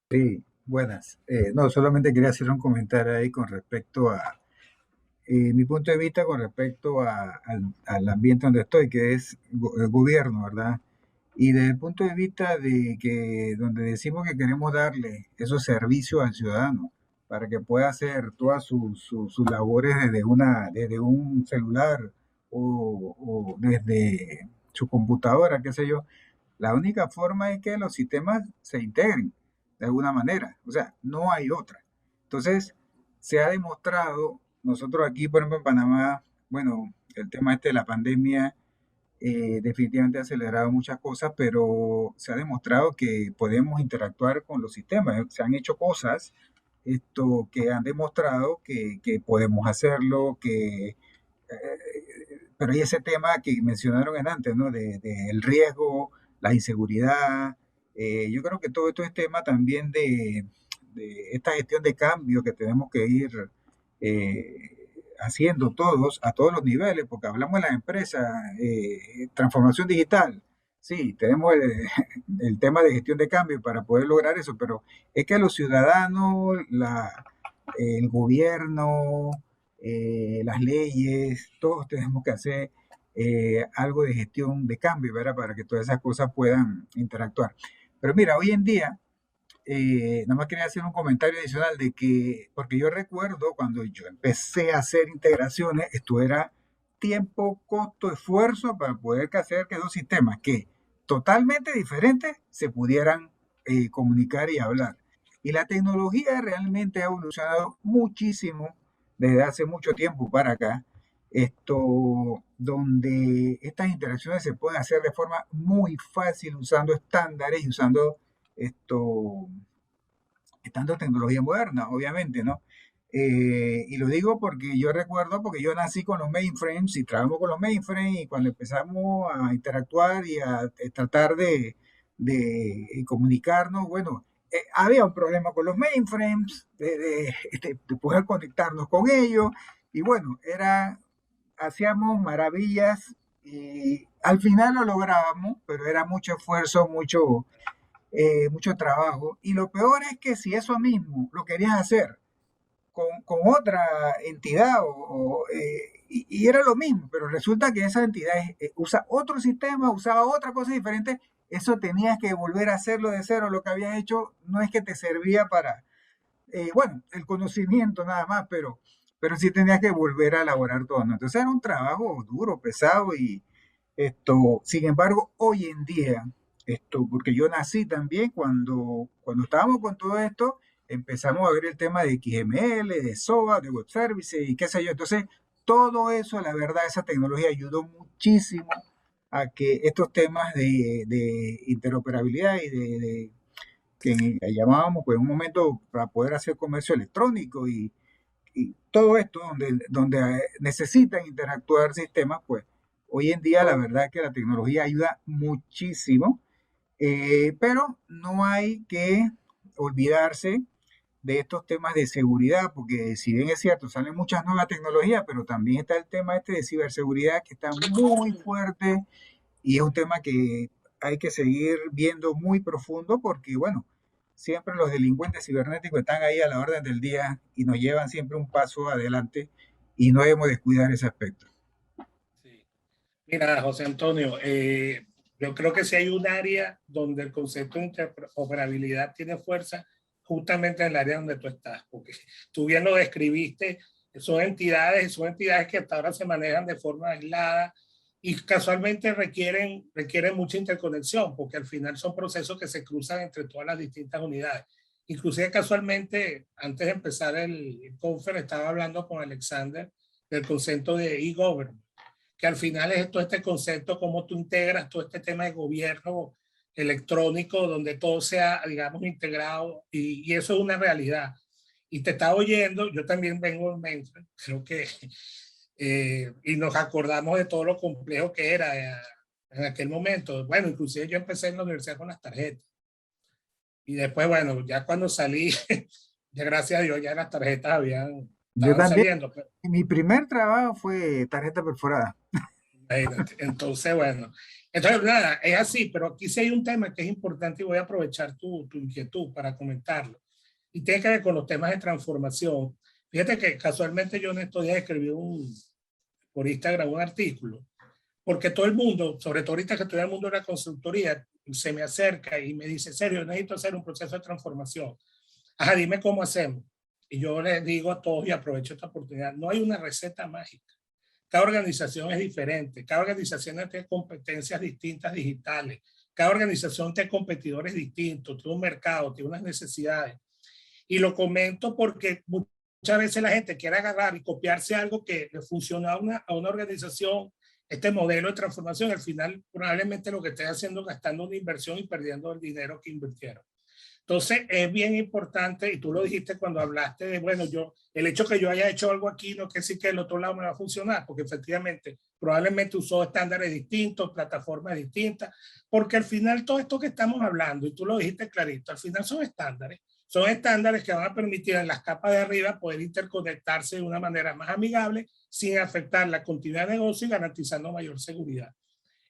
Sí, buenas. No, solamente quería hacer un comentario ahí con respecto a mi punto de vista con respecto al ambiente donde estoy, que es el gobierno, ¿verdad? Y desde el punto de vista de que donde decimos que queremos darle esos servicios al ciudadano para que pueda hacer todas sus labores desde un celular o desde su computadora, qué sé yo, la única forma es que los sistemas se integren de alguna manera, o sea, no hay otra. Entonces, se ha demostrado, nosotros aquí, por ejemplo, en Panamá, bueno, el tema este de la pandemia definitivamente ha acelerado muchas cosas, pero se ha demostrado que podemos interactuar con los sistemas. Se han hecho cosas que han demostrado que podemos hacerlo, pero hay ese tema que mencionaron antes, ¿no? El riesgo, la inseguridad. Yo creo que todo esto es tema también de esta gestión de cambio que tenemos que ir haciendo todos, a todos los niveles, porque hablamos de las empresas, transformación digital. Sí, tenemos el tema de gestión de cambio para poder lograr eso, pero es que los ciudadanos, el gobierno, las leyes, todos tenemos que hacer algo de gestión de cambio, ¿verdad? Para que todas esas cosas puedan interactuar. Pero mira, hoy en día, nada más quería hacer un comentario adicional de que, porque yo recuerdo cuando yo empecé a hacer integraciones, esto era tiempo, costo, esfuerzo para poder hacer que dos sistemas que totalmente diferentes se pudieran comunicar y hablar. Y la tecnología realmente ha evolucionado muchísimo desde hace mucho tiempo para acá, donde estas interacciones se pueden hacer de forma muy fácil usando estándares y usando esto, estando tecnología moderna, obviamente, ¿no? Y lo digo porque yo recuerdo, porque yo nací con los mainframes y trabajamos con los mainframes y cuando empezamos a interactuar y a tratar de comunicarnos, bueno, había un problema con los mainframes, de poder conectarnos con ellos y bueno, hacíamos maravillas y al final lo lográbamos, pero era mucho esfuerzo, mucho trabajo. Y lo peor es que si eso mismo lo querías hacer con otra entidad y era lo mismo, pero resulta que esa entidad usa otro sistema, usaba otra cosa diferente, eso tenías que volver a hacerlo de cero, lo que habías hecho no es que te servía para, bueno, el conocimiento nada más, pero sí tenías que volver a elaborar todo, ¿no? Entonces era un trabajo duro, pesado y sin embargo, hoy en día, porque yo nací también cuando estábamos con todo esto, empezamos a ver el tema de XML, de SOA, de web services y qué sé yo. Entonces, todo eso, la verdad, esa tecnología ayudó muchísimo a que estos temas de interoperabilidad y que llamábamos pues un momento para poder hacer comercio electrónico y todo esto donde necesitan interactuar sistemas, pues hoy en día la verdad es que la tecnología ayuda muchísimo, pero no hay que olvidarse de estos temas de seguridad, porque si bien es cierto, salen muchas nuevas tecnologías, pero también está el tema de ciberseguridad que está muy fuerte y es un tema que hay que seguir viendo muy profundo porque, bueno, siempre los delincuentes cibernéticos están ahí a la orden del día y nos llevan siempre un paso adelante y no debemos descuidar ese aspecto. Sí. Mira, José Antonio, yo creo que si hay un área donde el concepto de interoperabilidad tiene fuerza, justamente en el área donde tú estás, porque tú bien lo describiste, son entidades que hasta ahora se manejan de forma aislada y casualmente requieren mucha interconexión, porque al final son procesos que se cruzan entre todas las distintas unidades. Inclusive casualmente, antes de empezar el confer, estaba hablando con Alexander del concepto de e-government, que al final es todo este concepto, cómo tú integras todo este tema de gobierno electrónico, donde todo sea, digamos, integrado, y eso es una realidad. Y te estaba oyendo, yo también vengo en mainframe, creo que, y nos acordamos de todo lo complejo que era en aquel momento. Bueno, inclusive yo empecé en la universidad con las tarjetas. Y después, bueno, ya cuando salí, ya gracias a Dios, ya las tarjetas Yo estaban también, saliendo. Pero, mi primer trabajo fue tarjeta perforada. entonces, bueno, entonces nada, es así, pero aquí sí hay un tema que es importante y voy a aprovechar tu inquietud para comentarlo. Y tiene que ver con los temas de transformación. Fíjate que casualmente yo en estos días escribí por Instagram un artículo, porque todo el mundo, sobre todo ahorita que estoy en el mundo de la consultoría, se me acerca y me dice, Sergio, necesito hacer un proceso de transformación. Ajá, dime cómo hacemos. Y yo les digo a todos y aprovecho esta oportunidad, no hay una receta mágica. Cada organización es diferente, cada organización tiene competencias distintas digitales, cada organización tiene competidores distintos, tiene un mercado, tiene unas necesidades. Y lo comento porque muchas veces la gente quiere agarrar y copiarse algo que le funciona a una organización, este modelo de transformación, al final probablemente lo que esté haciendo es gastando una inversión y perdiendo el dinero que invirtieron. Entonces, es bien importante, y tú lo dijiste cuando hablaste de, bueno, el hecho que yo haya hecho algo aquí no quiere decir que el otro lado me va a funcionar, porque efectivamente, probablemente usó estándares distintos, plataformas distintas, porque al final todo esto que estamos hablando, y tú lo dijiste clarito, al final son estándares que van a permitir en las capas de arriba poder interconectarse de una manera más amigable, sin afectar la continuidad de negocio y garantizando mayor seguridad.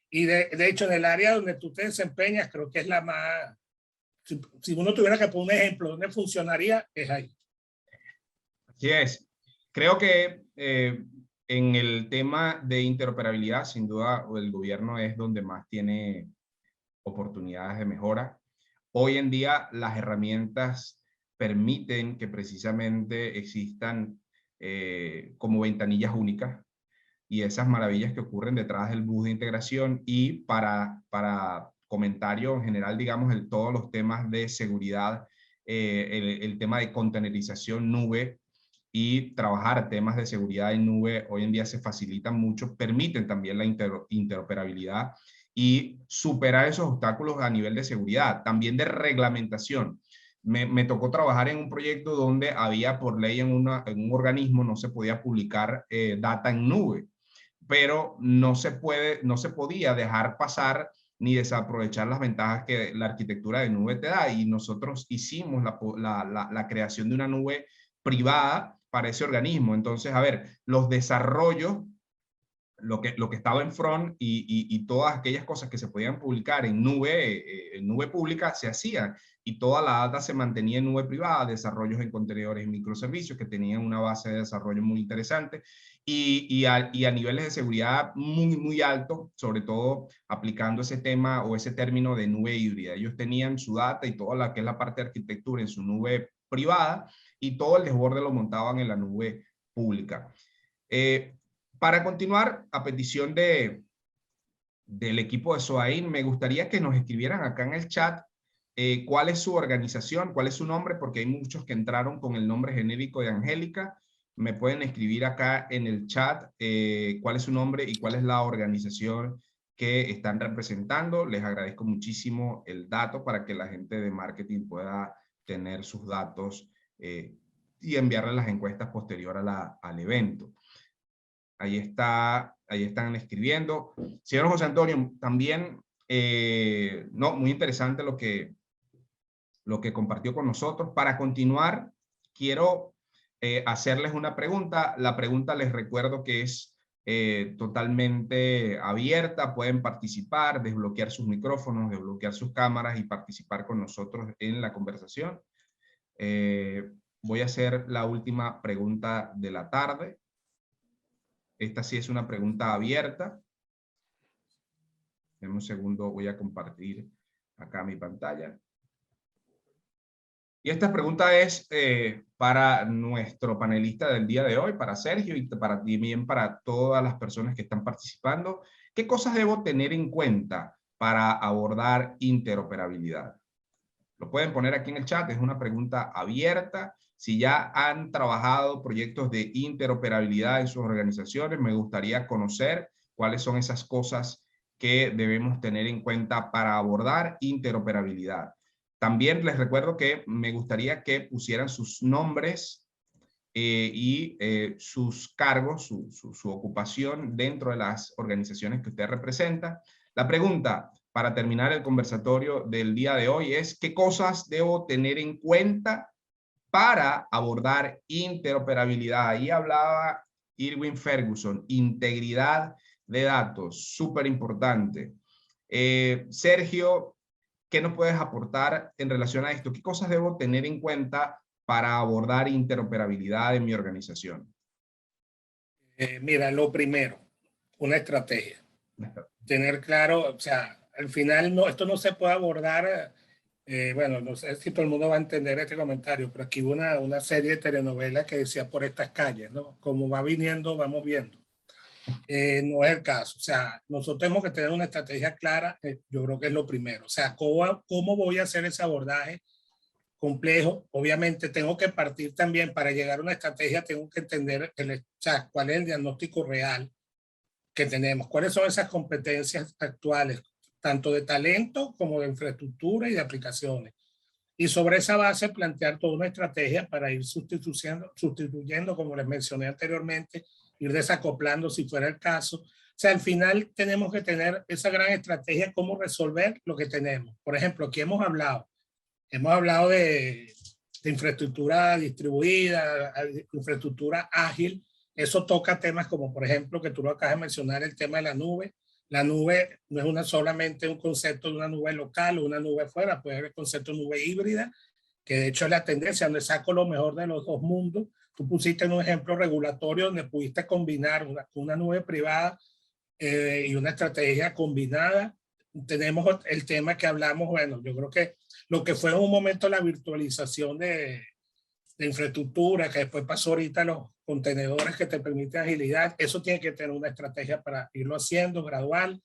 Y de hecho, en el área donde tú te desempeñas, creo que es la más... Si uno tuviera que poner un ejemplo donde funcionaría, es ahí. Así es. Creo que En el tema de interoperabilidad, sin duda, el gobierno es donde más tiene oportunidades de mejora. Hoy en día, las herramientas permiten que precisamente existan como ventanillas únicas y esas maravillas que ocurren detrás del bus de integración. Y para comentario en general, digamos, todos los temas de seguridad, el tema de containerización nube y trabajar temas de seguridad en nube hoy en día se facilitan mucho, permiten también la interoperabilidad y superar esos obstáculos a nivel de seguridad, también de reglamentación. Me tocó trabajar en un proyecto donde había por ley en un organismo no se podía publicar data en nube, pero no se podía dejar pasar ni desaprovechar las ventajas que la arquitectura de nube te da. Y nosotros hicimos la creación de una nube privada para ese organismo. Entonces, a ver, los desarrollos, lo que estaba en front y todas aquellas cosas que se podían publicar en nube pública se hacían, y toda la data se mantenía en nube privada, desarrollos en contenedores y microservicios que tenían una base de desarrollo muy interesante y a niveles de seguridad muy, muy altos, sobre todo aplicando ese tema o ese término de nube híbrida. Ellos tenían su data y toda la que es la parte de arquitectura en su nube privada y todo el desborde lo montaban en la nube pública. Para continuar, a petición del equipo de SOAIN, me gustaría que nos escribieran acá en el chat cuál es su organización, cuál es su nombre, porque hay muchos que entraron con el nombre genérico de Angélica. Me pueden escribir acá en el chat cuál es su nombre y cuál es la organización que están representando. Les agradezco muchísimo el dato para que la gente de marketing pueda tener sus datos y enviarle las encuestas posterior al evento. Ahí están escribiendo. Señor José Antonio, también, muy interesante lo que compartió con nosotros. Para continuar, quiero hacerles una pregunta. La pregunta les recuerdo que es totalmente abierta. Pueden participar, desbloquear sus micrófonos, desbloquear sus cámaras y participar con nosotros en la conversación. Voy a hacer la última pregunta de la tarde. Esta sí es una pregunta abierta. En un segundo voy a compartir acá mi pantalla. Y esta pregunta es para nuestro panelista del día de hoy, para Sergio y también para todas las personas que están participando. ¿Qué cosas debo tener en cuenta para abordar interoperabilidad? Lo pueden poner aquí en el chat, es una pregunta abierta. Si ya han trabajado proyectos de interoperabilidad en sus organizaciones, me gustaría conocer cuáles son esas cosas que debemos tener en cuenta para abordar interoperabilidad. También les recuerdo que me gustaría que pusieran sus nombres y sus cargos, su ocupación dentro de las organizaciones que usted representa. La pregunta para terminar el conversatorio del día de hoy es: ¿qué cosas debo tener en cuenta para abordar interoperabilidad? Ahí hablaba Irwin Ferguson, integridad de datos, súper importante. Sergio, ¿qué nos puedes aportar en relación a esto? ¿Qué cosas debo tener en cuenta para abordar interoperabilidad en mi organización? Mira, lo primero, una estrategia. Tener claro, o sea, al final esto no se puede abordar, bueno, no sé si todo el mundo va a entender este comentario, pero aquí hubo una serie de telenovelas que decía por estas calles, ¿no? Como va viniendo, vamos viendo. No es el caso. O sea, nosotros tenemos que tener una estrategia clara, yo creo que es lo primero. O sea, ¿cómo voy a hacer ese abordaje complejo? Obviamente tengo que partir también, para llegar a una estrategia, tengo que entender o sea, cuál es el diagnóstico real que tenemos, cuáles son esas competencias actuales, tanto de talento como de infraestructura y de aplicaciones. Y sobre esa base plantear toda una estrategia para ir sustituyendo, como les mencioné anteriormente, ir desacoplando si fuera el caso. O sea, al final tenemos que tener esa gran estrategia, cómo resolver lo que tenemos. Por ejemplo, aquí hemos hablado de infraestructura distribuida, infraestructura ágil. Eso toca temas como, por ejemplo, que tú lo acabas de mencionar, el tema de la nube. La nube no es solamente un concepto de una nube local o una nube afuera, puede haber el concepto de nube híbrida, que de hecho es la tendencia, donde saco lo mejor de los dos mundos. Tú pusiste un ejemplo regulatorio donde pudiste combinar una nube privada y una estrategia combinada. Tenemos el tema que hablamos, bueno, yo creo que lo que fue en un momento la virtualización de infraestructura, que después pasó ahorita a los contenedores que te permiten agilidad, eso tiene que tener una estrategia para irlo haciendo gradual.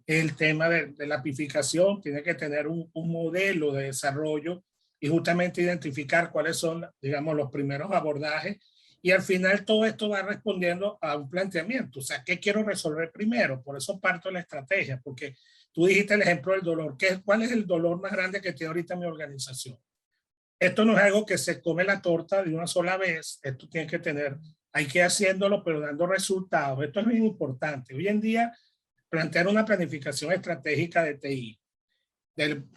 El tema de la apificación tiene que tener un modelo de desarrollo y justamente identificar cuáles son, digamos, los primeros abordajes, y al final todo esto va respondiendo a un planteamiento, o sea, ¿qué quiero resolver primero? Por eso parto de la estrategia, porque tú dijiste el ejemplo del dolor. ¿Cuál es el dolor más grande que tiene ahorita mi organización? Esto no es algo que se come la torta de una sola vez, esto tiene que tener, hay que ir haciéndolo, pero dando resultados. Esto es bien importante. Hoy en día, plantear una planificación estratégica de TI,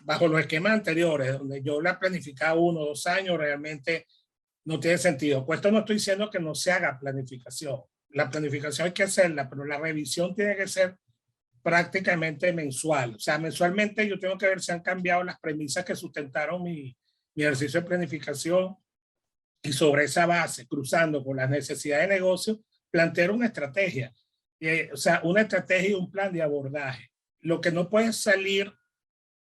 bajo los esquemas anteriores, donde yo la planificaba 1 o 2 años, realmente no tiene sentido. Pues esto no estoy diciendo que no se haga planificación. La planificación hay que hacerla, pero la revisión tiene que ser prácticamente mensual. O sea, mensualmente yo tengo que ver si han cambiado las premisas que sustentaron mi ejercicio de planificación, y sobre esa base, cruzando con las necesidades de negocio, plantear una estrategia. O sea, una estrategia y un plan de abordaje. Lo que no puede salir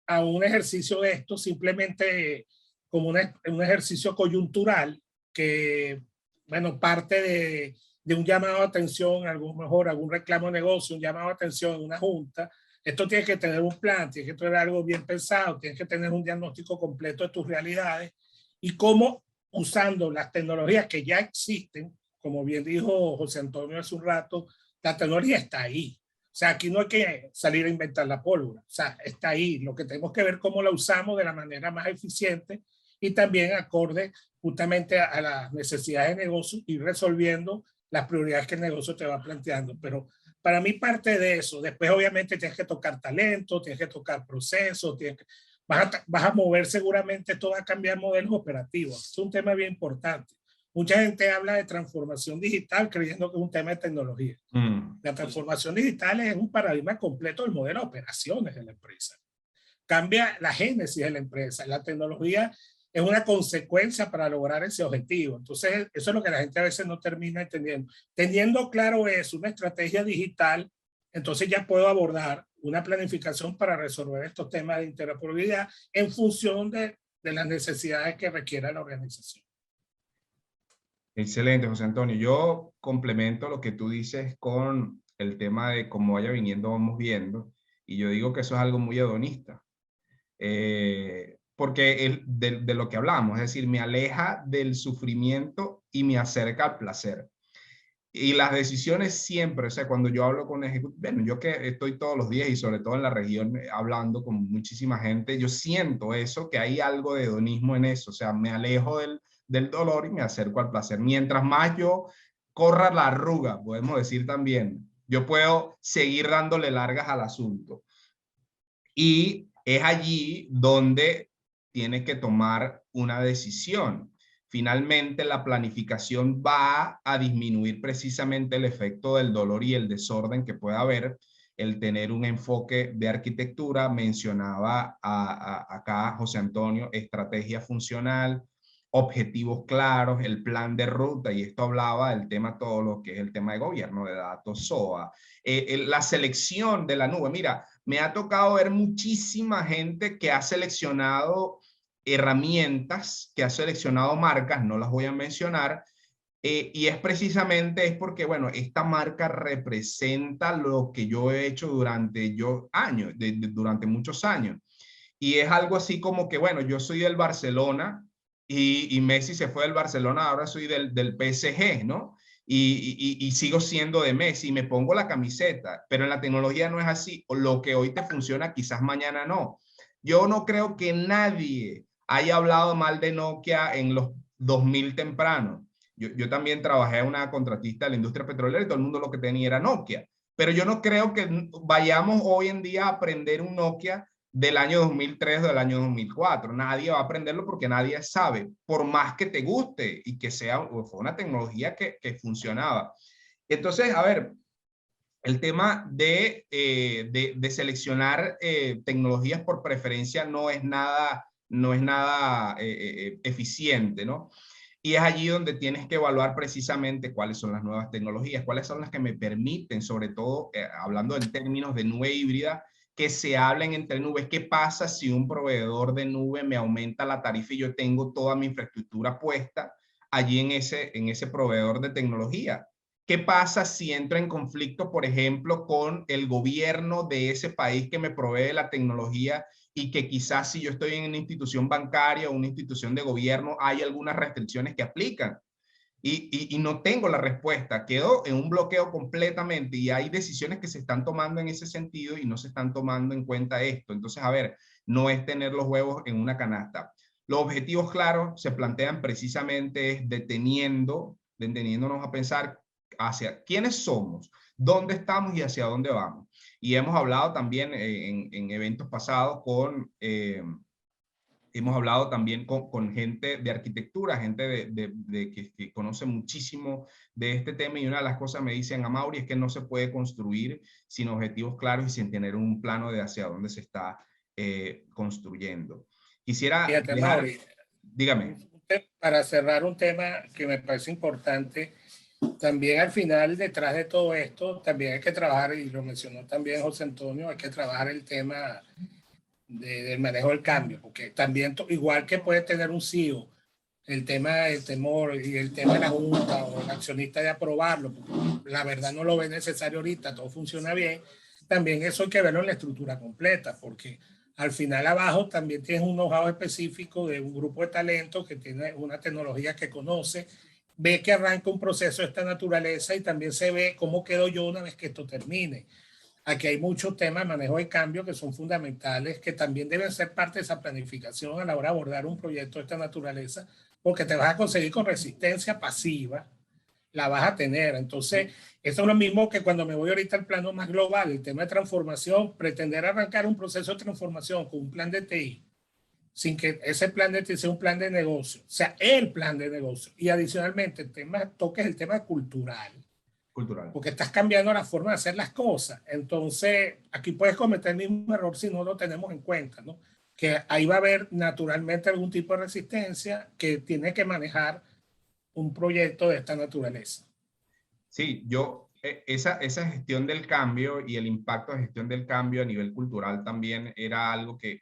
a un ejercicio de esto simplemente como un ejercicio coyuntural que, bueno, parte de un llamado de atención, a lo mejor algún reclamo de negocio, un llamado de atención en una junta. Esto tiene que tener un plan, tiene que tener algo bien pensado, tiene que tener un diagnóstico completo de tus realidades y cómo, usando las tecnologías que ya existen, como bien dijo José Antonio hace un rato, la tecnología está ahí. O sea, aquí no hay que salir a inventar la pólvora. O sea, está ahí. Lo que tenemos que ver cómo la usamos de la manera más eficiente y también acorde justamente a las necesidades de negocio y resolviendo las prioridades que el negocio te va planteando. Pero para mí parte de eso. Después obviamente tienes que tocar talento, tienes que tocar procesos, vas a mover seguramente, todo a cambiar modelos operativos. Es un tema bien importante. Mucha gente habla de transformación digital creyendo que es un tema de tecnología. La transformación digital es un paradigma completo del modelo de operaciones de la empresa. Cambia la génesis de la empresa. La tecnología es una consecuencia para lograr ese objetivo. Entonces, eso es lo que la gente a veces no termina entendiendo. Teniendo claro eso, una estrategia digital, entonces ya puedo abordar una planificación para resolver estos temas de interoperabilidad en función de las necesidades que requiera la organización. Excelente, José Antonio. Yo complemento lo que tú dices con el tema de cómo vaya viniendo, vamos viendo, y yo digo que eso es algo muy hedonista, porque de lo que hablamos, es decir, me aleja del sufrimiento y me acerca al placer. Y las decisiones siempre, o sea, cuando yo hablo con ejecutivos, bueno, yo que estoy todos los días y sobre todo en la región hablando con muchísima gente, yo siento eso, que hay algo de hedonismo en eso, o sea, me alejo del dolor y me acerco al placer. Mientras más yo corra la arruga, podemos decir también, yo puedo seguir dándole largas al asunto. Y es allí donde tienes que tomar una decisión. Finalmente, la planificación va a disminuir precisamente el efecto del dolor y el desorden que pueda haber. El tener un enfoque de arquitectura, mencionaba acá José Antonio, estrategia funcional, objetivos claros, el plan de ruta, y esto hablaba del tema, todo lo que es el tema de gobierno de datos, SOA, la selección de la nube. Mira, me ha tocado ver muchísima gente que ha seleccionado herramientas, que ha seleccionado marcas, no las voy a mencionar, y es precisamente porque, bueno, esta marca representa lo que yo he hecho durante durante muchos años. Y es algo así como que, bueno, yo soy del Barcelona y Messi se fue del Barcelona, ahora soy del PSG, ¿no? Y sigo siendo de Messi, me pongo la camiseta, pero en la tecnología no es así. Lo que hoy te funciona, quizás mañana no. Yo no creo que nadie haya hablado mal de Nokia en los 2000 temprano. Yo también trabajé en una contratista de la industria petrolera y todo el mundo lo que tenía era Nokia. Pero yo no creo que vayamos hoy en día a aprender un Nokia del año 2003 o del año 2004. Nadie va a aprenderlo porque nadie sabe, por más que te guste y que fue una tecnología que funcionaba. Entonces, a ver, el tema de seleccionar tecnologías por preferencia no es nada no es nada eficiente, ¿no? Y es allí donde tienes que evaluar precisamente cuáles son las nuevas tecnologías, cuáles son las que me permiten, sobre todo hablando en términos de nube híbrida, que se hablen entre nubes. ¿Qué pasa si un proveedor de nube me aumenta la tarifa y yo tengo toda mi infraestructura puesta allí en ese proveedor de tecnología? ¿Qué pasa si entro en conflicto, por ejemplo, con el gobierno de ese país que me provee la tecnología y que quizás si yo estoy en una institución bancaria o una institución de gobierno hay algunas restricciones que aplican y no tengo la respuesta? Quedo en un bloqueo completamente y hay decisiones que se están tomando en ese sentido y no se están tomando en cuenta esto. Entonces, a ver, no es tener los huevos en una canasta. Los objetivos claros se plantean precisamente deteniéndonos a pensar hacia quiénes somos, dónde estamos y hacia dónde vamos. Y hemos hablado también en eventos pasados hemos hablado también con gente de arquitectura, gente que conoce muchísimo de este tema, y una de las cosas me dicen: Amaury, es que no se puede construir sin objetivos claros y sin tener un plano de hacia dónde se está construyendo. Quisiera Fíjate, dejar, Mauri, dígame. para cerrar un tema que me parece importante, también al final, detrás de todo esto, también hay que trabajar, y lo mencionó también José Antonio, hay que trabajar el tema del manejo del cambio, porque también, igual que puede tener un CEO, el tema del temor y el tema de la junta o el accionista de aprobarlo, porque la verdad no lo ve necesario ahorita, todo funciona bien, también eso hay que verlo en la estructura completa, porque al final abajo también tienes un know-how específico de un grupo de talentos que tiene una tecnología que conoce, ve que arranca un proceso de esta naturaleza y también se ve cómo quedo yo una vez que esto termine. Aquí hay muchos temas de manejo de cambio que son fundamentales, que también deben ser parte de esa planificación a la hora de abordar un proyecto de esta naturaleza, porque te vas a conseguir con resistencia pasiva, la vas a tener. Entonces, eso es lo mismo que cuando me voy ahorita al plano más global, el tema de transformación, pretender arrancar un proceso de transformación con un plan de TI, sin que ese plan de TI sea un plan de negocio, o sea, el plan de negocio. Y adicionalmente, toques el tema cultural, Cultural. porque estás cambiando la forma de hacer las cosas. Entonces, aquí puedes cometer el mismo error si no lo tenemos en cuenta, ¿no? Que ahí va a haber naturalmente algún tipo de resistencia que tiene que manejar un proyecto de esta naturaleza. Sí, esa gestión del cambio y el impacto de gestión del cambio a nivel cultural también era algo que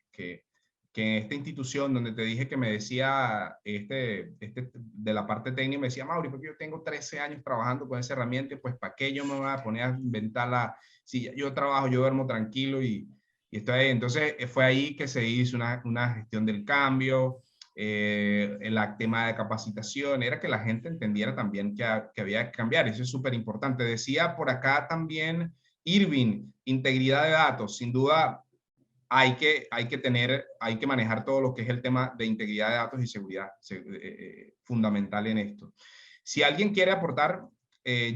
en esta institución donde te dije que me decía de la parte técnica, me decía: Mauri, porque yo tengo 13 años trabajando con esa herramienta, pues ¿para qué yo me voy a poner a inventarla? Si yo trabajo, yo duermo tranquilo y estoy ahí. Entonces fue ahí que se hizo una gestión del cambio. El tema de capacitación, era que la gente entendiera también que había que cambiar. Eso es súper importante. Decía por acá también Irving, integridad de datos. Sin duda hay que manejar todo lo que es el tema de integridad de datos y seguridad fundamental en esto. Si alguien quiere aportar,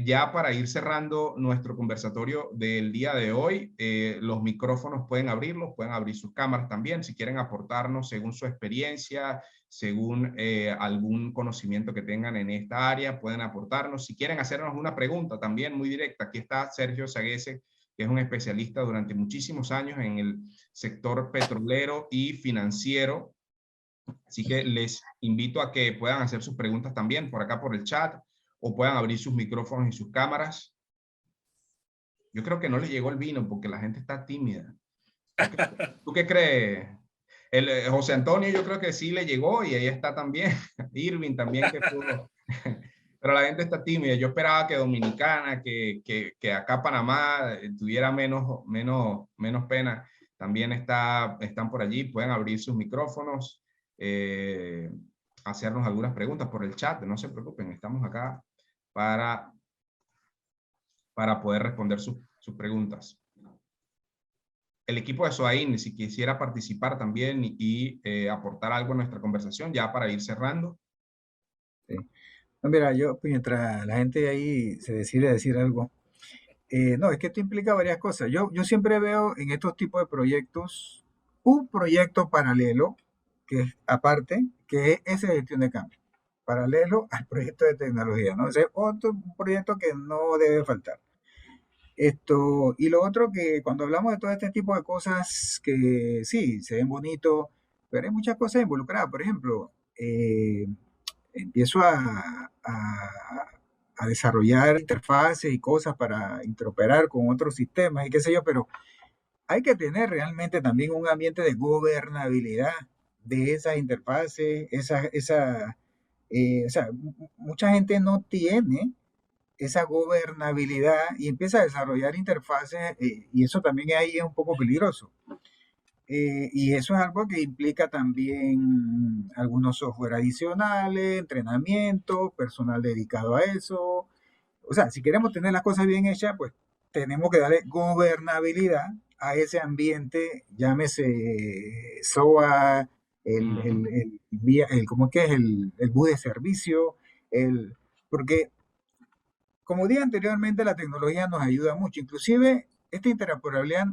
ya para ir cerrando nuestro conversatorio del día de hoy, los micrófonos pueden abrirlos, pueden abrir sus cámaras también, si quieren aportarnos según su experiencia, según algún conocimiento que tengan en esta área, pueden aportarnos. Si quieren hacernos una pregunta también muy directa, aquí está Sergio Saguese, que es un especialista durante muchísimos años en el sector petrolero y financiero. Así que les invito a que puedan hacer sus preguntas también por acá por el chat, o puedan abrir sus micrófonos y sus cámaras. Yo creo que no les llegó el vino porque la gente está tímida. ¿Tú qué crees? José Antonio yo creo que sí le llegó y ahí está también. Irving también que pudo. Pero la gente está tímida. Yo esperaba que Dominicana, que acá Panamá tuviera menos pena. También están por allí. Pueden abrir sus micrófonos, hacernos algunas preguntas por el chat. No se preocupen, estamos acá para poder responder sus preguntas. El equipo de SOAIN, si quisiera participar también y aportar algo a nuestra conversación, ya para ir cerrando. Sí. No, mira, yo, pues, mientras la gente ahí se decide a decir algo, no, es que esto implica varias cosas. Yo siempre veo en estos tipos de proyectos un proyecto paralelo, que es aparte, que es esa gestión de cambio, paralelo al proyecto de tecnología, ¿no? Ese es otro proyecto que no debe faltar. Y lo otro que cuando hablamos de todo este tipo de cosas que sí, se ven bonitos, pero hay muchas cosas involucradas. Por ejemplo, empiezo a desarrollar interfaces y cosas para interoperar con otros sistemas y qué sé yo, pero hay que tener realmente también un ambiente de gobernabilidad de esas interfaces, o sea, mucha gente no tiene esa gobernabilidad y empieza a desarrollar interfaces y eso también ahí es un poco peligroso. Y eso es algo que implica también algunos software adicionales, entrenamiento, personal dedicado a eso. O sea, si queremos tener las cosas bien hechas, pues tenemos que darle gobernabilidad a ese ambiente, llámese SOA, ¿cómo es que es? El bus de servicio, porque como dije anteriormente, la tecnología nos ayuda mucho. Inclusive, esta interoperabilidad,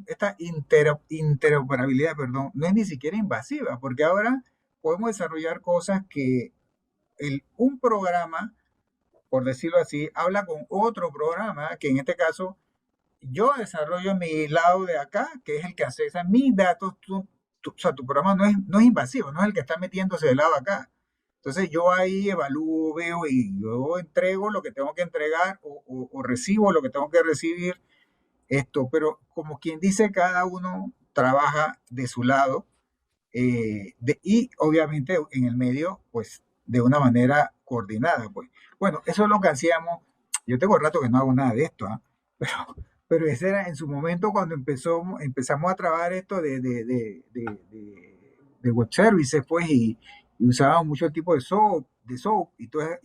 perdón, no es ni siquiera invasiva, porque ahora podemos desarrollar cosas que un programa, por decirlo así, habla con otro programa, que en este caso yo desarrollo mi lado de acá, que es el que accesa mis datos. O sea, tu programa no es invasivo, no es el que está metiéndose del lado acá. Entonces yo ahí evalúo, veo y yo entrego lo que tengo que entregar o recibo lo que tengo que recibir. Pero como quien dice, cada uno trabaja de su lado y obviamente en el medio, pues de una manera coordinada. Pues. Bueno, eso es lo que hacíamos. Yo tengo rato que no hago nada de esto, ¿ah? Pero ese era en su momento cuando empezamos a trabajar esto de web services, pues, y usábamos mucho el tipo de SOAP y todo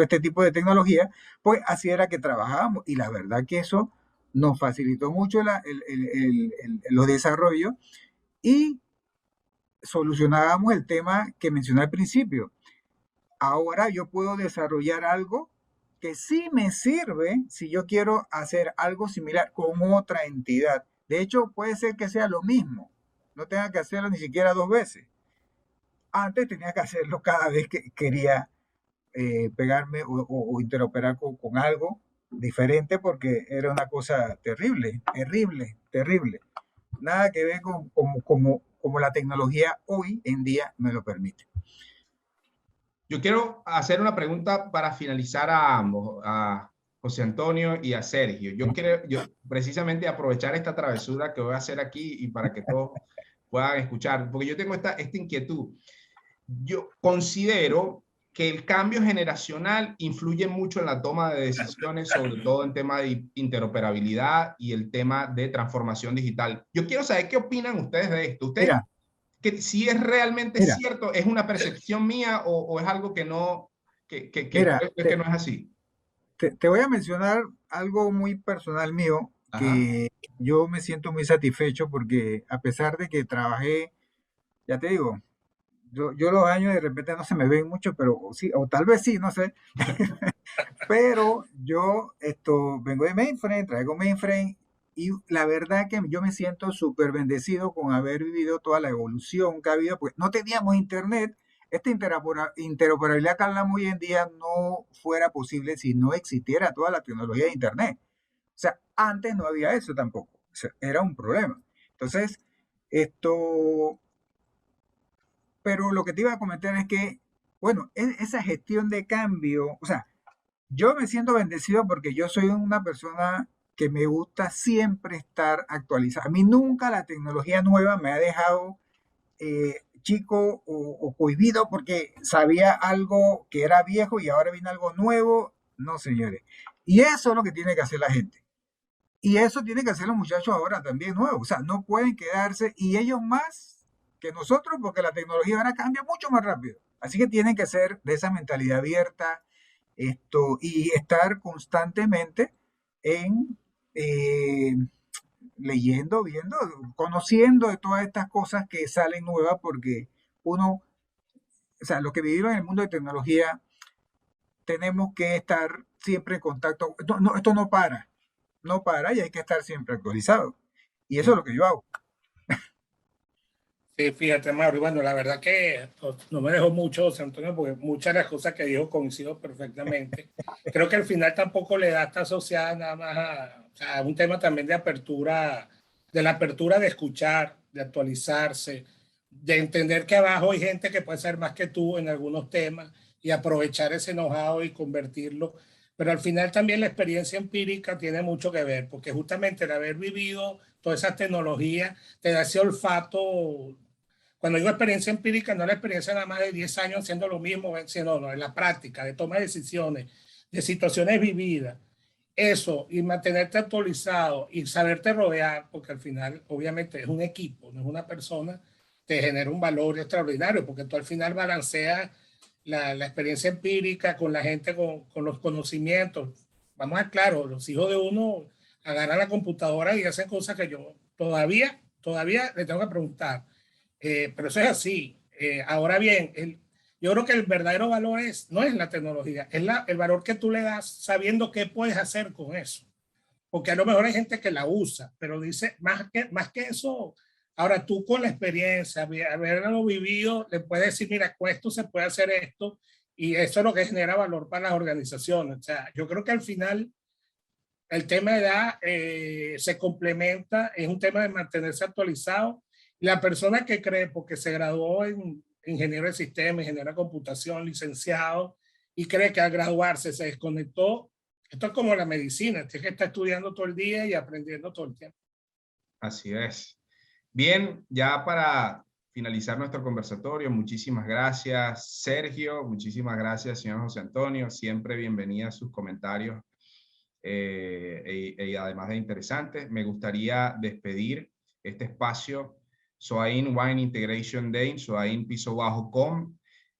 este tipo de tecnología, pues así era que trabajábamos. Y la verdad que eso nos facilitó mucho los desarrollos y solucionábamos el tema que mencioné al principio. Ahora yo puedo desarrollar algo que sí me sirve si yo quiero hacer algo similar con otra entidad. De hecho, puede ser que sea lo mismo. No tenga que hacerlo ni siquiera 2 veces. Antes tenía que hacerlo cada vez que quería pegarme o interoperar con algo diferente porque era una cosa terrible, terrible, terrible. Nada que ver con como la tecnología hoy en día me lo permite. Yo quiero hacer una pregunta para finalizar a ambos, a José Antonio y a Sergio. Yo quiero precisamente aprovechar esta travesura que voy a hacer aquí y para que todos puedan escuchar, porque yo tengo esta inquietud. Yo considero que el cambio generacional influye mucho en la toma de decisiones, sobre todo en tema de interoperabilidad y el tema de transformación digital. Yo quiero saber qué opinan ustedes de esto. ¿Ustedes Mira, que si es realmente mira, cierto, es una percepción mía o es algo que no, mira, que no es así? te voy a mencionar algo muy personal mío Ajá. que yo me siento muy satisfecho porque a pesar de que trabajé, ya te digo, yo los años de repente no se me ven mucho, pero sí, o tal vez sí, no sé. Pero yo vengo de mainframe, traigo mainframe y la verdad que yo me siento súper bendecido con haber vivido toda la evolución que ha habido, pues no teníamos internet. Esta interoperabilidad que hablamos hoy en día no fuera posible si no existiera toda la tecnología de internet. O sea, antes no había eso tampoco. O sea, era un problema. Entonces, esto, pero lo que te iba a comentar es que, bueno, esa gestión de cambio, o sea, yo me siento bendecido porque yo soy una persona que me gusta siempre estar actualizada. A mí nunca la tecnología nueva me ha dejado chico o cohibido porque sabía algo que era viejo y ahora viene algo nuevo. No, señores. Y eso es lo que tiene que hacer la gente. Y eso tienen que hacer los muchachos ahora también nuevos. O sea, no pueden quedarse y ellos más que nosotros porque la tecnología ahora cambia mucho más rápido. Así que tienen que ser de esa mentalidad abierta y estar constantemente en leyendo, viendo, conociendo de todas estas cosas que salen nuevas porque uno, o sea, los que vivieron en el mundo de tecnología tenemos que estar siempre en contacto. Esto no para y hay que estar siempre actualizado. Y eso es lo que yo hago. Sí, fíjate, Mauro, y bueno, la verdad que no me dejó mucho, José Antonio, porque muchas de las cosas que dijo coincido perfectamente. Creo que al final tampoco le da está asociada nada más a un tema también de apertura, de la apertura de escuchar, de actualizarse, de entender que abajo hay gente que puede ser más que tú en algunos temas y aprovechar ese know-how y convertirlo. Pero al final también la experiencia empírica tiene mucho que ver, porque justamente el haber vivido todas esas tecnologías te da ese olfato. Cuando digo experiencia empírica, no la experiencia nada más de 10 años haciendo lo mismo, sino no, en la práctica, de toma de decisiones, de situaciones vividas. Eso, y mantenerte actualizado y saberte rodear, porque al final, obviamente, es un equipo, no es una persona, te genera un valor extraordinario, porque tú al final balanceas la experiencia empírica con la gente, con los conocimientos. Vamos a claro, los hijos de uno agarran la computadora y hacen cosas que yo todavía le tengo que preguntar. Pero eso es así. Ahora bien, yo creo que el verdadero valor no es la tecnología, es el valor que tú le das sabiendo qué puedes hacer con eso. Porque a lo mejor hay gente que la usa, pero dice, más que eso, ahora tú con la experiencia, haberlo vivido, le puedes decir, mira, con esto se puede hacer esto, y eso es lo que genera valor para las organizaciones. O sea, yo creo que al final el tema de edad se complementa, es un tema de mantenerse actualizado. La persona que cree, porque se graduó en ingeniero de sistemas, ingeniero de computación, licenciado, y cree que al graduarse se desconectó, esto es como la medicina, tienes que estar estudiando todo el día y aprendiendo todo el tiempo. Así es. Bien, ya para finalizar nuestro conversatorio, muchísimas gracias, Sergio, muchísimas gracias, señor José Antonio, siempre bienvenida a sus comentarios y además de interesantes. Me gustaría despedir este espacio Soain Wine Integration Day en Soain Piso Bajo Com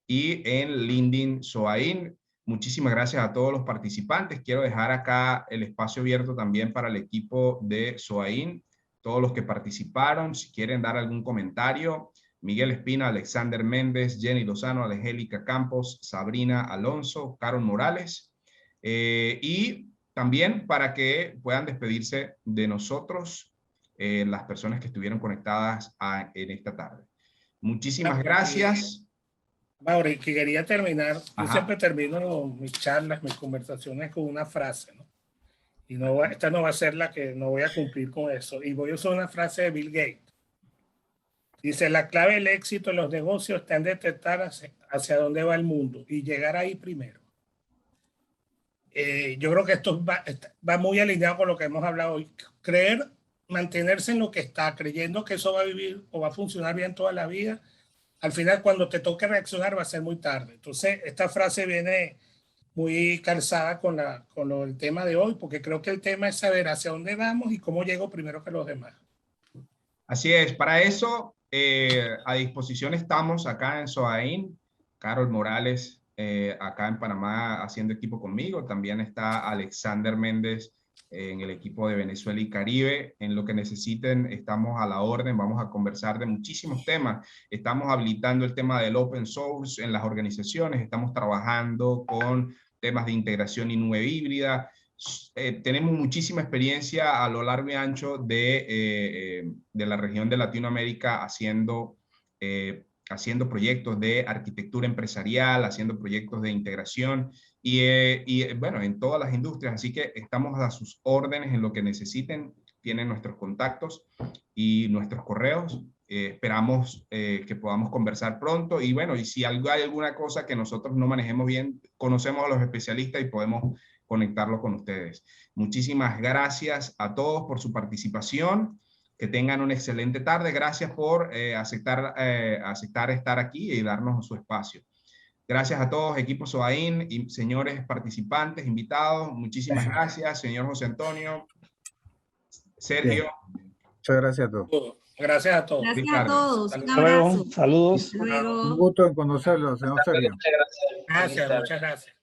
y en LinkedIn Soain. Muchísimas gracias a todos los participantes. Quiero dejar acá el espacio abierto también para el equipo de Soain, todos los que participaron, si quieren dar algún comentario. Miguel Espina, Alexander Méndez, Jenny Lozano, Angélica Campos, Sabrina Alonso, Carol Morales. Y también para que puedan despedirse de nosotros las personas que estuvieron conectadas en esta tarde. Muchísimas gracias. Mauri, que quería terminar, Ajá. yo siempre termino mis charlas, mis conversaciones con una frase, ¿no? Y esta no va a ser la que no voy a cumplir con eso. Y voy a usar una frase de Bill Gates. Dice, la clave del éxito en los negocios está en detectar hacia dónde va el mundo y llegar ahí primero. Yo creo que esto va muy alineado con lo que hemos hablado hoy. Creer, mantenerse en lo que está, creyendo que eso va a vivir o va a funcionar bien toda la vida. Al final, cuando te toque reaccionar, va a ser muy tarde. Entonces, esta frase viene muy calzada con el tema de hoy, porque creo que el tema es saber hacia dónde vamos y cómo llego primero que los demás. Así es, para eso a disposición estamos acá en Soain, Carol Morales acá en Panamá haciendo equipo conmigo, también está Alexander Méndez en el equipo de Venezuela y Caribe. En lo que necesiten estamos a la orden, vamos a conversar de muchísimos temas. Estamos habilitando el tema del open source en las organizaciones, estamos trabajando con temas de integración y nube híbrida. Tenemos muchísima experiencia a lo largo y ancho de la región de Latinoamérica haciendo proyectos de arquitectura empresarial, haciendo proyectos de integración y bueno, en todas las industrias. Así que estamos a sus órdenes en lo que necesiten. Tienen nuestros contactos y nuestros correos. Esperamos que podamos conversar pronto y bueno, y si hay alguna cosa que nosotros no manejemos bien, conocemos a los especialistas y podemos conectarlo con ustedes. Muchísimas gracias a todos por su participación. Que tengan una excelente tarde. Gracias por aceptar estar aquí y darnos su espacio. Gracias a todos, equipo Soain y señores participantes, invitados. Muchísimas gracias, señor José Antonio, Sergio. Bien. Muchas gracias a todos. Gracias a todos. Gracias Ricardo. a todos. Un Hasta luego. abrazo. Saludos. Hasta luego. Un gusto en conocerlo, señor Sergio. Gracias, muchas gracias.